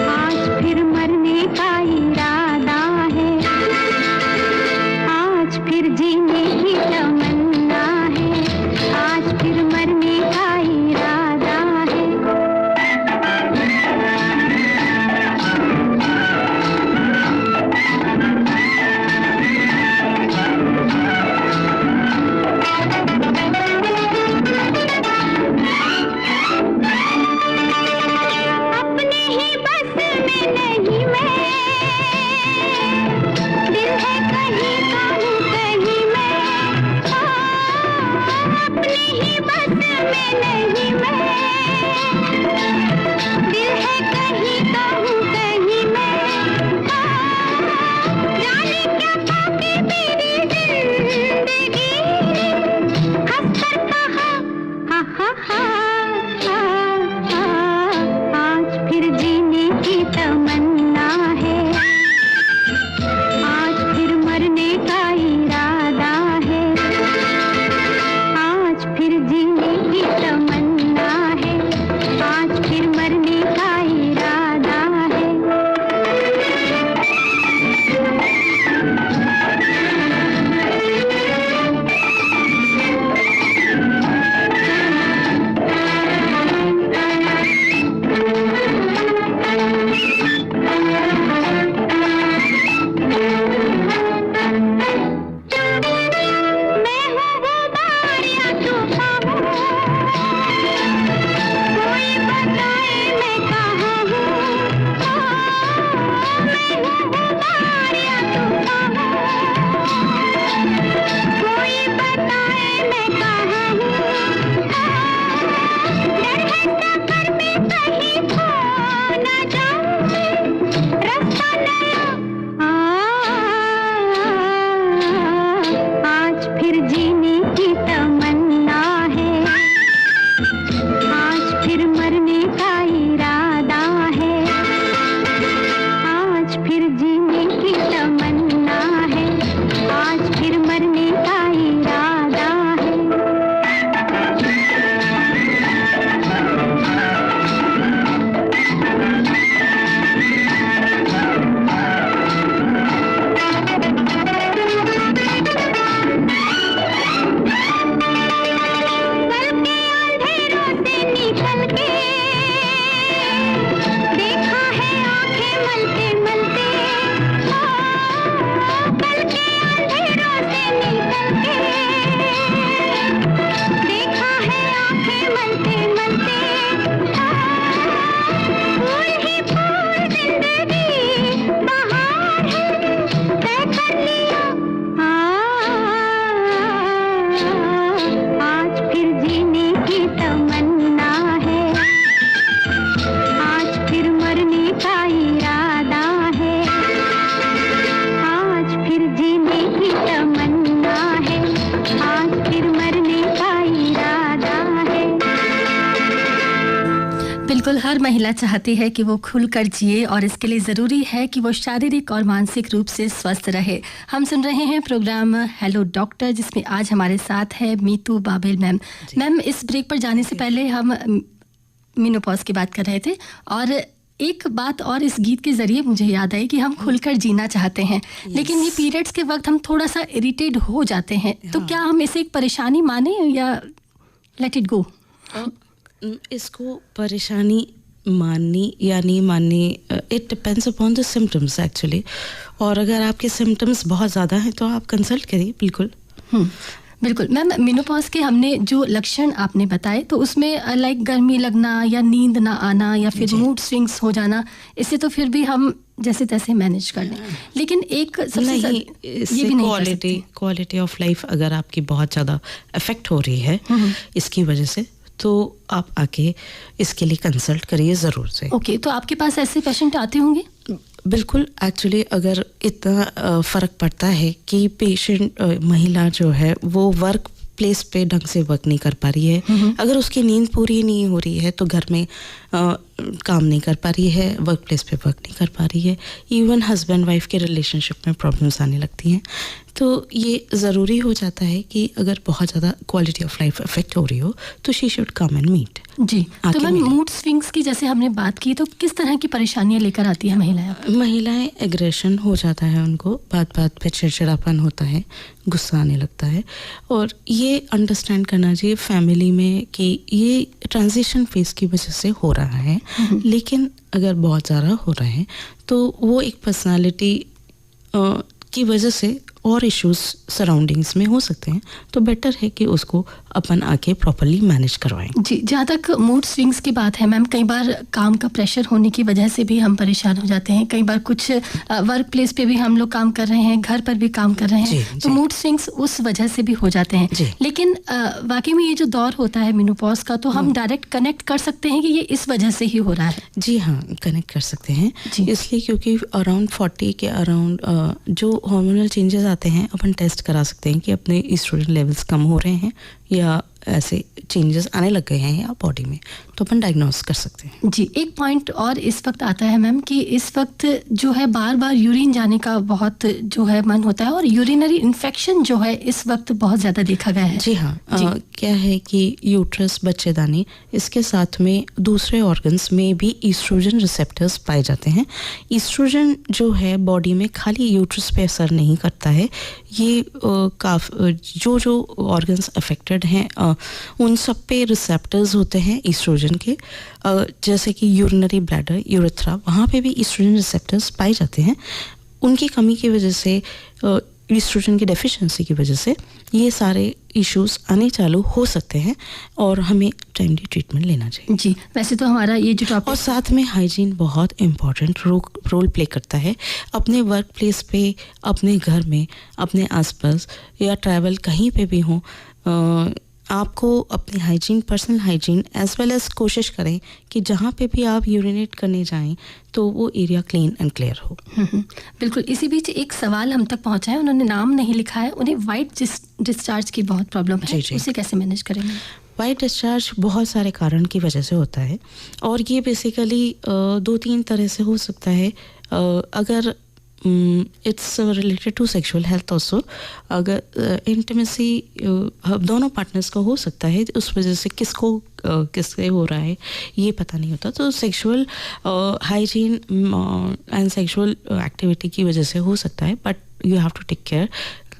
आज फिर मरने का हर महिला चाहती है कि वो खुलकर जिए और इसके लिए ज़रूरी है कि वो शारीरिक और मानसिक रूप से स्वस्थ रहे। हम सुन रहे हैं प्रोग्राम हेलो डॉक्टर, जिसमें आज हमारे साथ है मीतू बाबेल मैम। मैम, इस ब्रेक पर जाने से पहले हम मेनोपॉज की बात कर रहे थे और एक बात और इस गीत के ज़रिए मुझे याद आई कि हम खुलकर जीना चाहते हैं, लेकिन ये पीरियड्स के वक्त हम थोड़ा सा इरिटेट हो जाते हैं। तो क्या हम इसे एक परेशानी माने या लेट इट गो? इसको परेशानी माननी या नहीं माननी, it depends upon the symptoms actually. और अगर आपके सिम्टम्स बहुत ज़्यादा हैं तो आप कंसल्ट करिए, बिल्कुल। बिल्कुल मैम, मेनोपॉज के हमने जो लक्षण आपने बताए तो उसमें लाइक गर्मी लगना या नींद ना आना या फिर मूड स्विंग्स हो जाना, इससे तो फिर भी हम जैसे तैसे मैनेज कर लें, लेकिन एक सबसे क्वालिटी ऑफ लाइफ अगर आपकी बहुत ज़्यादा अफेक्ट हो रही है इसकी वजह से, तो आप आके इसके लिए कंसल्ट करिए ज़रूर से। ओके, तो आपके पास ऐसे पेशेंट आते होंगे? बिल्कुल, एक्चुअली अगर इतना फ़र्क पड़ता है कि पेशेंट महिला जो है वो वर्क प्लेस पे ढंग से वर्क नहीं कर पा रही है, अगर उसकी नींद पूरी नहीं हो रही है तो घर में काम नहीं कर पा रही है, वर्क प्लेस पे वर्क नहीं कर पा रही है, इवन हस्बैंड वाइफ के रिलेशनशिप में प्रॉब्लम्स आने लगती हैं, तो ये ज़रूरी हो जाता है कि अगर बहुत ज़्यादा क्वालिटी ऑफ लाइफ अफेक्ट हो रही हो तो she should come and meet. जी, तो मैम मूड स्विंग्स की जैसे हमने बात की, तो किस तरह की परेशानियां लेकर आती है महिलाएं एग्रेशन हो जाता है, उनको बात बात पे चिड़चिड़ापन होता है, गुस्सा आने लगता है, और ये अंडरस्टैंड करना चाहिए फैमिली में कि ये ट्रांजिशन फेज की वजह से हो रहा है, लेकिन अगर बहुत ज़्यादा हो रहा है तो वो एक पर्सनालिटी की वजह से और इश्यूज सराउंडिंग्स में हो सकते हैं, तो बेटर है कि उसको अपन आके प्रॉपर्ली मैनेज करवाएं। जी, जहाँ तक मूड स्विंग्स की बात है मैम, कई बार काम का प्रेशर होने की वजह से भी हम परेशान हो जाते हैं, कई बार कुछ वर्क प्लेस पे भी हम लोग काम कर रहे हैं, घर पर भी काम कर रहे हैं, तो मूड स्विंग्स उस वजह से भी हो जाते हैं। लेकिन वाकई में ये जो दौर होता है मेनोपॉज का, तो हम डायरेक्ट कनेक्ट कर सकते हैं कि ये इस वजह से ही हो रहा है? जी हाँ, कनेक्ट कर सकते हैं, इसलिए क्योंकि अराउंड 40 के अराउंड जो हार्मोनल चेंजेस आते हैं, अपन टेस्ट करा सकते हैं कि अपने एस्ट्रोजन लेवल्स कम हो रहे हैं या ऐसे चेंजेस आने लग गए हैं या बॉडी में, तो अपन डायग्नोस कर सकते हैं। जी, एक पॉइंट और इस वक्त आता है मैम कि इस वक्त जो है बार बार यूरिन जाने का बहुत जो है मन होता है, और यूरिनरी इन्फेक्शन जो है इस वक्त बहुत ज़्यादा देखा गया है। जी हाँ, क्या है कि यूट्रस, बच्चेदानी, इसके साथ में दूसरे ऑर्गन्स में भी ईस्ट्रोजन रिसेप्टर्स पाए जाते हैं। ईस्ट्रोजन जो है बॉडी में खाली यूट्रस पे असर नहीं करता है, ये जो ऑर्गन्स अफेक्टेड हैं उन सब पे रिसेप्टर्स होते हैं ईस्ट्रोजन के, जैसे कि यूरिनरी ब्लैडर, यूरेथ्रा, वहाँ पे भी ईस्ट्रोजन रिसेप्टर्स पाए जाते हैं। उनकी कमी की वजह से, ईस्ट्रोजन की डेफिशिएंसी की वजह से ये सारे इश्यूज आने चालू हो सकते हैं और हमें टाइमली ट्रीटमेंट लेना चाहिए। जी, वैसे तो हमारा ये जो टॉपिक, और साथ में हाइजीन बहुत इम्पॉर्टेंट रोल प्ले करता है। अपने वर्क प्लेस पे, अपने घर में, अपने आसपास या ट्रैवल कहीं पे भी हो, आपको अपनी hygiene, personal hygiene as well as कोशिश करें कि जहाँ पे भी आप यूरिनेट करने जाएं तो वो एरिया क्लीन एंड क्लियर हो। बिल्कुल। इसी बीच एक सवाल हम तक पहुँचा है, उन्होंने नाम नहीं लिखा है, उन्हें वाइट डिस्चार्ज की बहुत प्रॉब्लम है, उसे कैसे मैनेज करेंगे? वाइट डिस्चार्ज बहुत सारे कारण की वजह से होता है और ये बेसिकली 2-3 तरह से हो सकता है। अगर it's related to sexual health also, अगर इंटीमेसी दोनों पार्टनर्स का हो सकता है, उस वजह से किससे हो रहा है ये पता नहीं होता, तो sexual hygiene and sexual activity की वजह से हो सकता है, but you have to take care.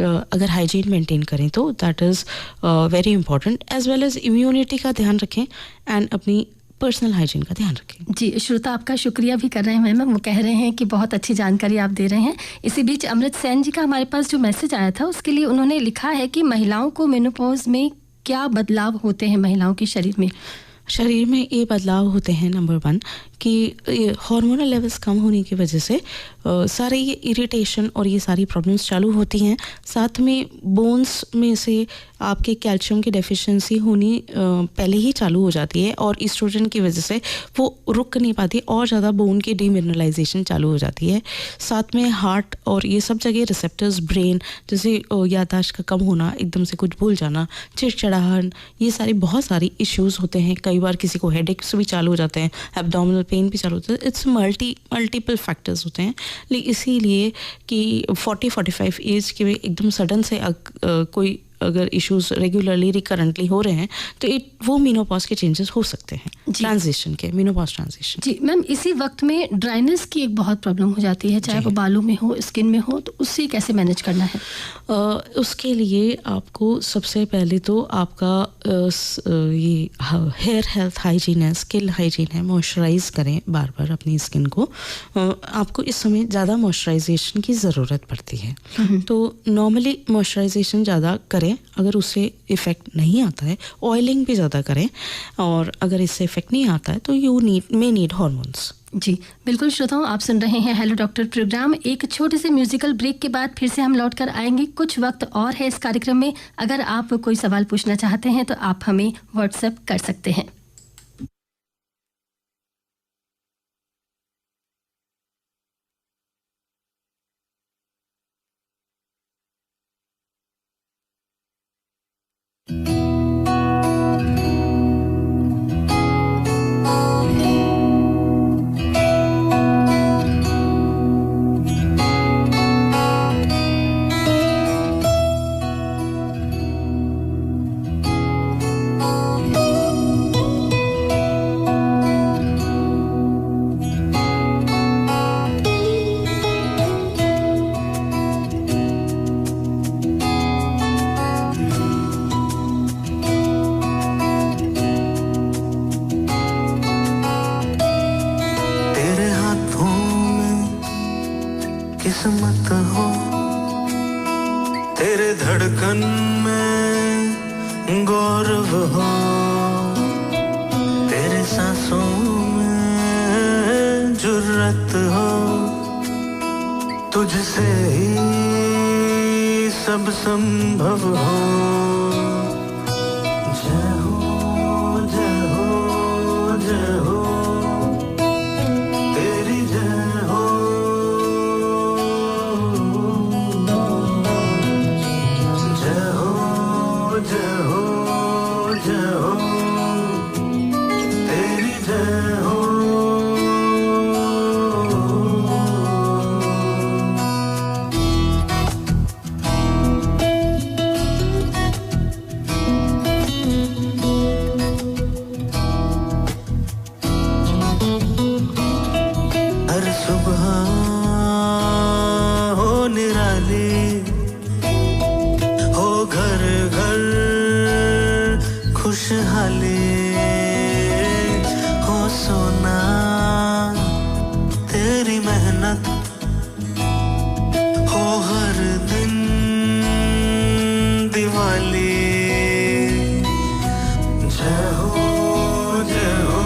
अगर हाइजीन मेंटेन करें तो that is very important, as well as immunity का ध्यान रखें एंड अपनी पर्सनल हाइजीन का ध्यान रखें। जी, श्रोता आपका शुक्रिया भी कर रहे हैं मैम, वो कह रहे हैं कि बहुत अच्छी जानकारी आप दे रहे हैं। इसी बीच अमृत सेन जी का हमारे पास जो मैसेज आया था, उसके लिए उन्होंने लिखा है कि महिलाओं को मेनोपॉज में क्या बदलाव होते हैं महिलाओं के शरीर में? शरीर में ये बदलाव होते हैं, नंबर 1 कि हार्मोनल लेवल्स कम होने की वजह से सारे ये इरिटेशन और ये सारी प्रॉब्लम्स चालू होती हैं। साथ में बोन्स में से आपके कैल्शियम की डेफिशिएंसी होनी पहले ही चालू हो जाती है और ईस्ट्रोजन की वजह से वो रुक नहीं पाती और ज़्यादा बोन की डीमिनरलाइजेशन चालू हो जाती है। साथ में हार्ट और ये सब जगह रिसेप्टर्स, ब्रेन, जैसे याददाश्त का कम होना, एकदम से कुछ भूल जाना, चिड़चिड़ाहट, ये सारी बहुत सारी इश्यूज़ होते हैं। कई बार किसी को हेडेक्स भी चालू हो जाते हैं, एब्डोमिनल पेन भी चालू होता है। इट्स मल्टीपल फैक्टर्स होते हैं। लेकिन इसीलिए कि 40-45 एज के एकदम सडन से कोई अगर इश्यूज रेगुलरली रिकरेंटली हो रहे हैं तो वो मीनोपॉज के चेंजेस हो सकते हैं, ट्रांजिशन के, मीनोपॉज ट्रांजिशन। जी मैम, इसी वक्त में ड्राइनेस की एक बहुत प्रॉब्लम हो जाती है, चाहे वो बालों में हो, स्किन में हो, तो उससे कैसे मैनेज करना है? उसके लिए आपको सबसे पहले तो आपका ये हेयर हेल्थ हाइजीन है, स्किन हाइजीन है, मॉइस्चराइज करें बार बार अपनी स्किन को। आपको इस समय ज़्यादा मॉइस्चराइजेशन की ज़रूरत पड़ती है, तो नॉर्मली मॉइस्चराइजेशन ज़्यादा करें। अगर उससे इफ़ेक्ट नहीं आता है, ऑयलिंग भी ज़्यादा करें, और अगर इससे इफ़ेक्ट नहीं आता है तो यू नीड हार्मोन्स। जी बिल्कुल श्रोताओं, आप सुन रहे हैं हेलो डॉक्टर प्रोग्राम। एक छोटे से म्यूजिकल ब्रेक के बाद फिर से हम लौट कर आएंगे। कुछ वक्त और है इस कार्यक्रम में। अगर आप कोई सवाल पूछना चाहते हैं तो आप हमें व्हाट्सएप कर सकते हैं। किस्मत हो तेरे धड़कन में गौरव हो, तेरे सांसों में जुर्रत हो, तुझसे ही सब संभव हो। जय हो जय हो जय हो, तेरी जय हो। जय हो जय हो जय हो, तेरी जय हो। हर सुबह हो निराली, हो घर घर खुशहाली, हो सोना तेरी मेहनत, हो हर दिन दिवाली। जय हो जय हो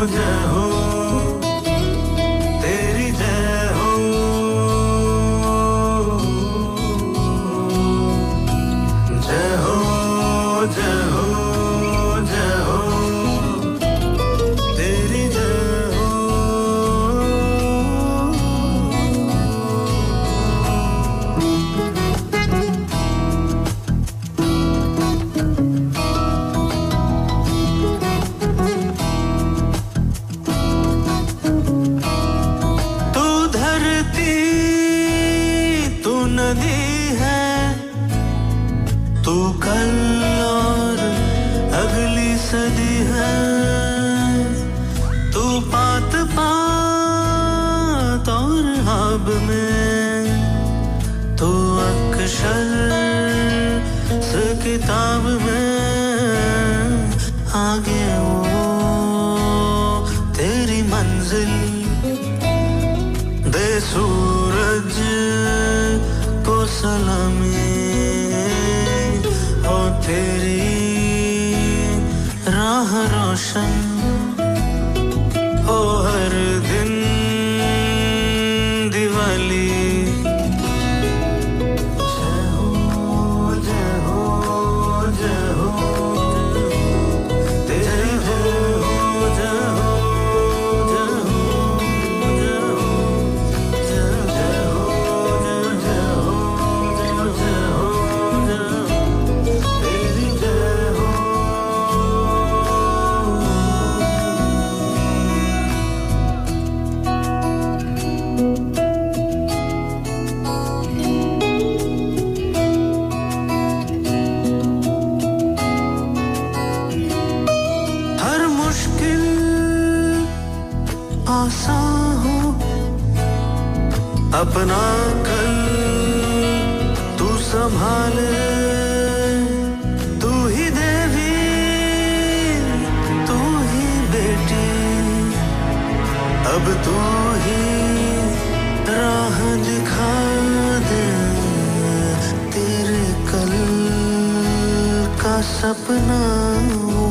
जय हो, तेरी जय हो। जय हो जय हो जय हो, तेरी जय हो। तू धरती तू नदी है, तू कल और अगली सदी है, तू पात पात और आब में, तू अक्षर से किताब में, आगे वो तेरी मंजिल, दे सूरज को सलामी, हो तेरी राह रोशन, हो अपना कल तू संभाले, तू ही देवी तू ही बेटी, अब तू ही राह दिखा दे, तेरे कल का सपना वो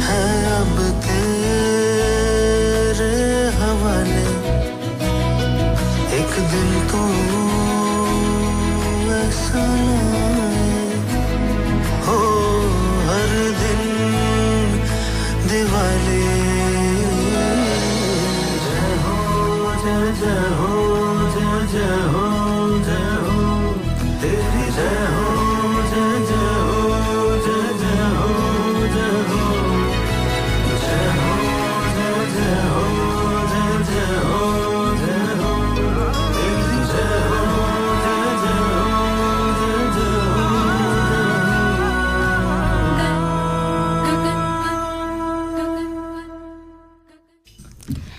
है अब तेरे हवाले। एक दिन तो ऐसा आए हो हर दिन दिवाली। जय हो जय जय हो जय जय हो जय हो तेरी जय हो जय जय हो जय जय हो जय हो जय हो जय जय हो जय जय हो जय हो तेरी जय हो जय जय हो जय जय हो।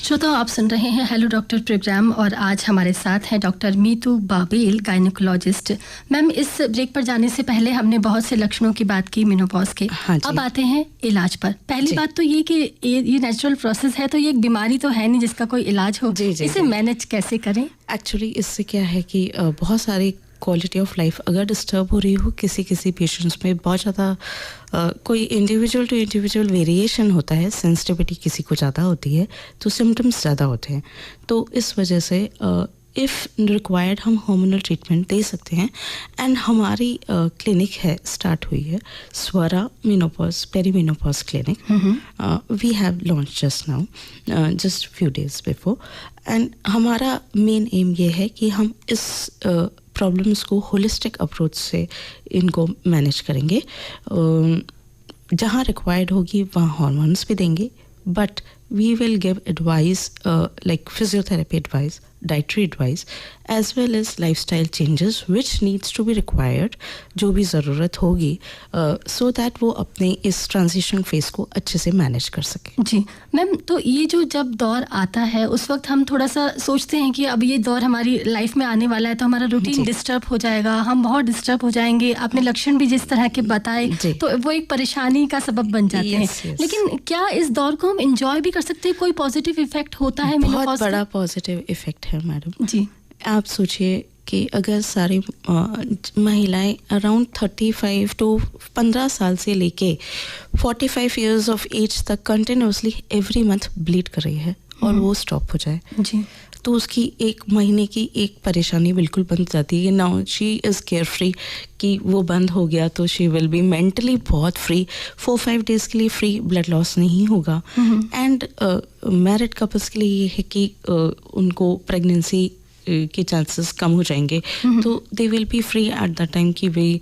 श्रोताओ, आप सुन रहे हैं हेलो डॉक्टर प्रोग्राम और आज हमारे साथ हैं doctor Meetu Babel, gynaecologist. Ma'am, इस ब्रेक पर जाने से पहले हमने बहुत से लक्षणों की बात की मेनोपॉज के। अब आते हैं इलाज पर। पहली बात तो ये कि ये नेचुरल प्रोसेस है, तो ये एक बीमारी तो है नहीं जिसका कोई इलाज हो। इसे मैनेज कैसे करें? एक्चुअली इससे क्या है कि बहुत सारी क्वालिटी ऑफ लाइफ अगर डिस्टर्ब हो रही हो किसी किसी पेशेंट्स में, बहुत ज़्यादा कोई इंडिविजुअल टू इंडिविजुअल वेरिएशन होता है, सेंसिटिविटी किसी को ज़्यादा होती है तो सिम्टम्स ज़्यादा होते हैं। तो इस वजह से इफ़ रिक्वायर्ड हम हार्मोनल ट्रीटमेंट दे सकते हैं। एंड हमारी क्लिनिक है, स्टार्ट हुई है, Swara menopause perimenopause clinic. We have launch just now, just few days before. And हमारा मेन एम ये है कि हम इस प्रॉब्लम्स को होलिस्टिक अप्रोच से इनको मैनेज करेंगे। जहाँ रिक्वायर्ड होगी वहाँ हार्मोन्स भी देंगे, but we will give advice like physiotherapy advice, dietary advice, as well as lifestyle changes which needs to be required, जो भी ज़रूरत होगी, सो दैट वो अपने इस ट्रांजिशन फेज को अच्छे से मैनेज कर सके। जी मैम, तो ये जो जब दौर आता है उस वक्त हम थोड़ा सा सोचते हैं कि अब ये दौर हमारी लाइफ में आने वाला है तो हमारा रूटीन डिस्टर्ब हो जाएगा, हम बहुत डिस्टर्ब हो जाएंगे। आपने लक्षण भी जिस तरह के बताए तो वो एक परेशानी का सबब बन जाते हैं। लेकिन क्या इस दौर को हम इंजॉय भी कर सकते हैं? कोई पॉजिटिव इफेक्ट होता है? बहुत बड़ा पॉजिटिव इफेक्ट है मैडम जी। आप सोचिए कि अगर सारी महिलाएं अराउंड 35 to 15 साल से लेके 45 इयर्स ऑफ एज तक कंटिन्यूसली एवरी मंथ ब्लीड कर रही है और वो स्टॉप हो जाए जी, तो उसकी एक महीने की एक परेशानी बिल्कुल बंद जाती है। Now she is care free कि वो बंद हो गया तो शी विल बी मेंटली बहुत फ्री। 4-5 डेज के लिए फ्री, ब्लड लॉस नहीं होगा। एंड मैरिड कपल्स के लिए ये है कि उनको प्रेगनेंसी के चांसेस कम हो जाएंगे, तो they will be free at the time कि वे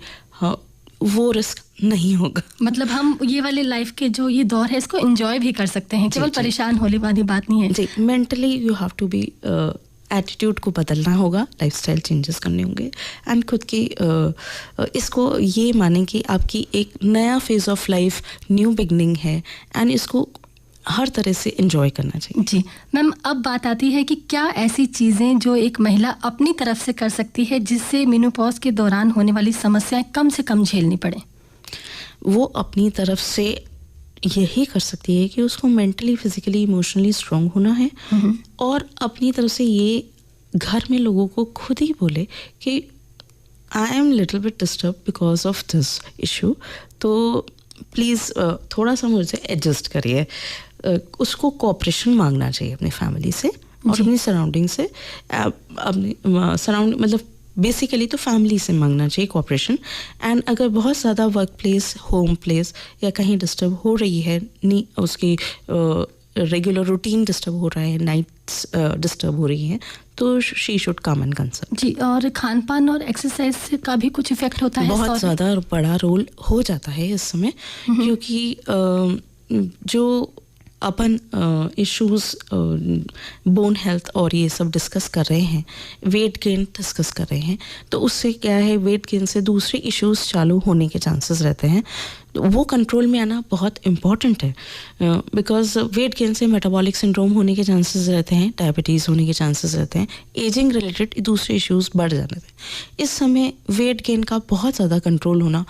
वो रिस्क नहीं होगा। मतलब हम ये वाले लाइफ के जो ये दौर है इसको एंजॉय भी कर सकते हैं, केवल परेशान होने वाली बात नहीं है जी। Mentally you have to be, attitude को बदलना होगा, लाइफस्टाइल चेंजेस करने होंगे एंड खुद की इसको ये मानें कि आपकी एक नया phase of life, new beginning है एंड इसको हर तरह से एंजॉय करना चाहिए जी। मैम, अब बात आती है कि क्या ऐसी चीज़ें जो एक महिला अपनी तरफ से कर सकती है जिससे मेनोपॉज के दौरान होने वाली समस्याएं कम से कम झेलनी पड़े? वो अपनी तरफ से यही कर सकती है कि उसको मेंटली, फिजिकली, इमोशनली स्ट्रांग होना है और अपनी तरफ से ये घर में लोगों को खुद ही बोले कि I am little bit disturb because of this issue, तो प्लीज़ थोड़ा सा मुझे एडजस्ट करिए। उसको कोऑपरेशन मांगना चाहिए अपनी फैमिली से और अपनी सराउंडिंग से, अपनी सराउंडिंग मतलब बेसिकली तो फैमिली से मांगना चाहिए कोऑपरेशन। एंड अगर बहुत ज़्यादा वर्क प्लेस, होम प्लेस या कहीं डिस्टर्ब हो रही है, उसकी रेगुलर रूटीन डिस्टर्ब हो रहा है, नाइट्स डिस्टर्ब हो रही हैं, तो she should come and consult जी। और खान पान और एक्सरसाइज का भी कुछ इफेक्ट होता है? बहुत ज़्यादा बड़ा रोल हो जाता है इस समय, क्योंकि जो अपन इश्यूज बोन हेल्थ और ये सब डिस्कस कर रहे हैं, वेट गेन डिस्कस कर रहे हैं, तो उससे क्या है, वेट गेन से दूसरे इश्यूज चालू होने के चांसेस रहते हैं। वो कंट्रोल में आना बहुत इम्पॉर्टेंट है, बिकॉज वेट गेन से मेटाबॉलिक सिंड्रोम होने के चांसेस रहते हैं, डायबिटीज़ होने के चांसेस रहते हैं, एजिंग रिलेटेड दूसरे इश्यूज बढ़ जाते हैं। इस समय वेट गेन का बहुत ज़्यादा कंट्रोल होना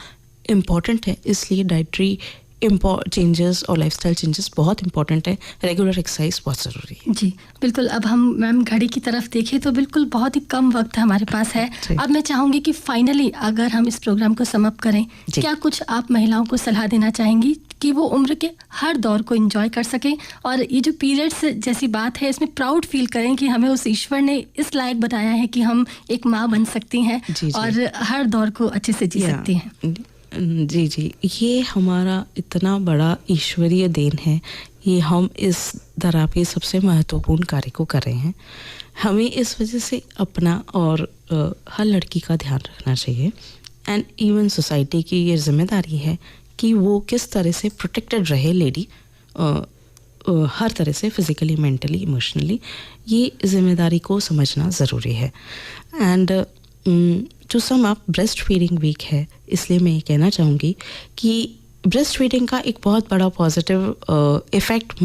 इम्पॉर्टेंट है, इसलिए डाइटरी चेंजेस और लाइफस्टाइल चेंजेस बहुत इंपॉर्टेंट है। रेगुलर एक्सरसाइज बहुत ज़रूरी है। जी बिल्कुल। अब हम मैम घड़ी की तरफ देखें तो बिल्कुल बहुत ही कम वक्त हमारे पास है। अब मैं चाहूँगी कि फाइनली अगर हम इस प्रोग्राम को समाप्त करें, क्या कुछ आप महिलाओं को सलाह देना चाहेंगी कि वो उम्र के हर दौर को एंजॉय कर सकें, और ये जो पीरियड्स जैसी बात है इसमें प्राउड फील करें कि हमें उस ईश्वर ने इस लायक बनाया है कि हम एक माँ बन सकती हैं और हर दौर को अच्छे से जी सकती हैं। जी जी, ये हमारा इतना बड़ा ईश्वरीय देन है, ये हम इस धरा पे सबसे महत्वपूर्ण कार्य को कर रहे हैं। हमें इस वजह से अपना और हर लड़की का ध्यान रखना चाहिए, एंड इवन सोसाइटी की ये जिम्मेदारी है कि वो किस तरह से प्रोटेक्टेड रहे लेडी, हर तरह से, फिज़िकली, मेंटली, इमोशनली। ये जिम्मेदारी को समझना ज़रूरी है। And to sum up, breast feeding week है, इसलिए मैं ये कहना चाहूँगी कि ब्रेस्ट फीडिंग का एक बहुत बड़ा पॉजिटिव इफ़ेक्ट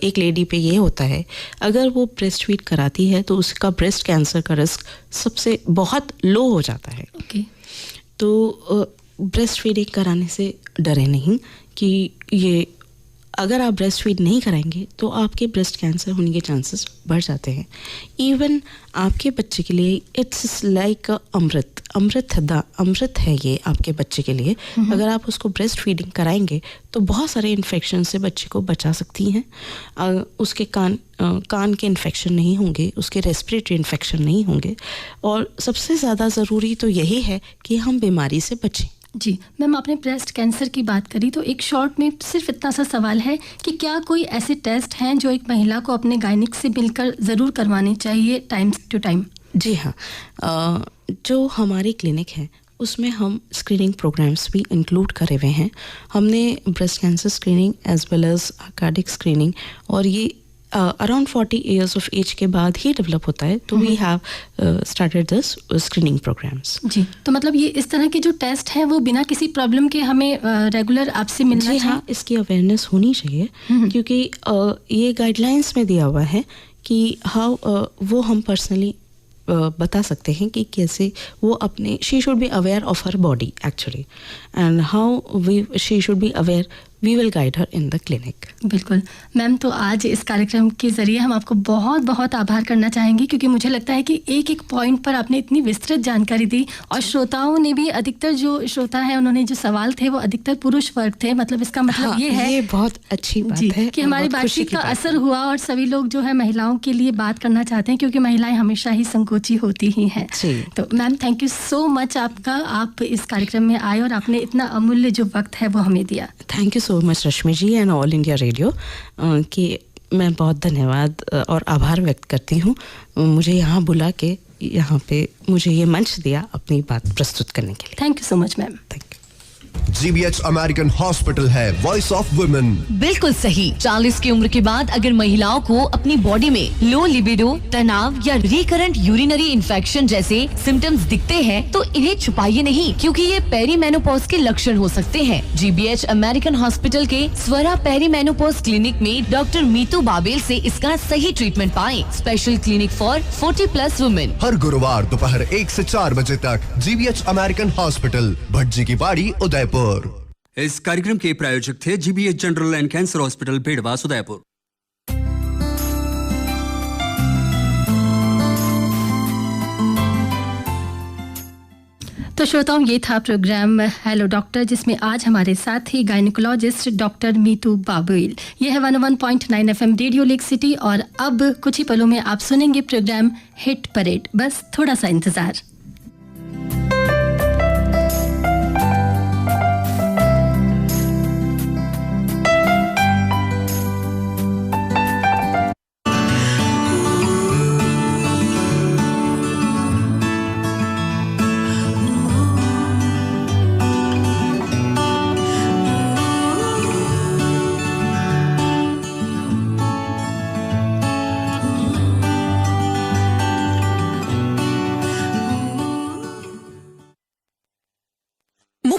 एक लेडी पे ये होता है, अगर वो ब्रेस्ट फीड कराती है तो उसका ब्रेस्ट कैंसर का रिस्क सबसे बहुत लो हो जाता है। तो ब्रेस्ट फीडिंग कराने से डरे नहीं कि ये, अगर आप ब्रेस्ट फीड नहीं कराएंगे तो आपके ब्रेस्ट कैंसर होने के चांसेस बढ़ जाते हैं। इवन आपके बच्चे के लिए इट्स लाइक अमृत है ये आपके बच्चे के लिए। अगर आप उसको ब्रेस्ट फीडिंग कराएंगे तो बहुत सारे इन्फेक्शन से बच्चे को बचा सकती हैं। उसके कान के इन्फेक्शन नहीं होंगे, उसके रेस्पिरेटरी इन्फेक्शन नहीं होंगे, और सबसे ज़्यादा ज़रूरी तो यही है कि हम बीमारी से बचें। जी मैम, आपने ब्रेस्ट कैंसर की बात करी तो एक शॉर्ट में सिर्फ इतना सा सवाल है कि क्या कोई ऐसे टेस्ट हैं जो एक महिला को अपने गायनिक से मिलकर ज़रूर करवाने चाहिए टाइम टू टाइम? जी हाँ, जो हमारी क्लिनिक है उसमें हम स्क्रीनिंग प्रोग्राम्स भी इंक्लूड करे हुए हैं। हमने breast cancer screening as well as cardiac screening, और ये अराउंड 40 इयर्स ऑफ एज के बाद ही डेवलप होता है, तो we have started this screening programs. जी, तो मतलब ये इस तरह के जो टेस्ट हैं वो बिना किसी प्रॉब्लम के हमें रेगुलर आपसे मिलना चाहिए? हाँ, इसकी अवेयरनेस होनी चाहिए, क्योंकि ये गाइडलाइंस में दिया हुआ है कि हाउ वो हम पर्सनली बता सकते हैं कि कैसे वो अपने, she should be aware of her body actually, and how she should be aware, we will guide her in the clinic. बिल्कुल मैम, तो आज इस कार्यक्रम के ज़रिए हम आपको बहुत बहुत आभार करना चाहेंगे, क्योंकि मुझे लगता है कि एक एक पॉइंट पर आपने इतनी विस्तृत जानकारी दी, और श्रोताओं ने भी, अधिकतर जो श्रोता हैं उन्होंने जो सवाल थे वो अधिकतर पुरुष वर्ग थे। मतलब इसका मतलब ये है, ये बहुत अच्छी बात है कि हमारी बातचीत का असर हुआ और सभी लोग जो है महिलाओं के लिए बात करना चाहते हैं, क्योंकि महिलाएं हमेशा ही संकोची होती ही हैं। तो ma'am, thank you so much आपका, आप इस कार्यक्रम में आए और आपने इतना अमूल्य जो वक्त है वो हमें दिया। Thank you so much Rashmi ji and All India Radio, कि मैं बहुत धन्यवाद और आभार व्यक्त करती हूँ मुझे यहाँ बुला के, यहाँ पे मुझे ये मंच दिया अपनी बात प्रस्तुत करने के लिए। Thank you so much ma'am. Thank you. GBH American hospital है वॉइस ऑफ वुमेन। बिल्कुल सही। 40 की उम्र के बाद अगर महिलाओं को अपनी बॉडी में लो लिबिडो, तनाव या रिकरेंट यूरिनरी इन्फेक्शन जैसे सिम्टम्स दिखते हैं तो इन्हें छुपाइए नहीं, क्योंकि ये पेरीमेनोपॉज के लक्षण हो सकते हैं। GBH अमेरिकन हॉस्पिटल के स्वरा पेरीमेनोपॉज क्लिनिक में डॉक्टर मीतू बाबेल से इसका सही ट्रीटमेंट पाएं। Special clinic for 40+ women. हर गुरुवार दोपहर 1 से 4 बजे तक GBH अमेरिकन हॉस्पिटल, भटजी की बाड़ी, उदयपुर। इस कार्यक्रम के प्रायोजक थे GBH general and cancer hospital, Bedwas, Udaipur. तो श्रोताओं, ये था प्रोग्राम हेलो डॉक्टर, जिसमें आज हमारे साथ ही गायनिकोलॉजिस्ट डॉक्टर मीतू बाबेल। ये है 101.9 FM रेडियो लेक सिटी, और अब कुछ ही पलों में आप सुनेंगे प्रोग्राम हिट परेड। बस थोड़ा सा इंतजार।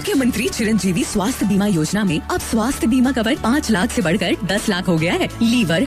मुख्यमंत्री चिरंजीवी स्वास्थ्य बीमा योजना में अब स्वास्थ्य बीमा कवर 5 लाख से बढ़कर 10 लाख हो गया है। लीवर,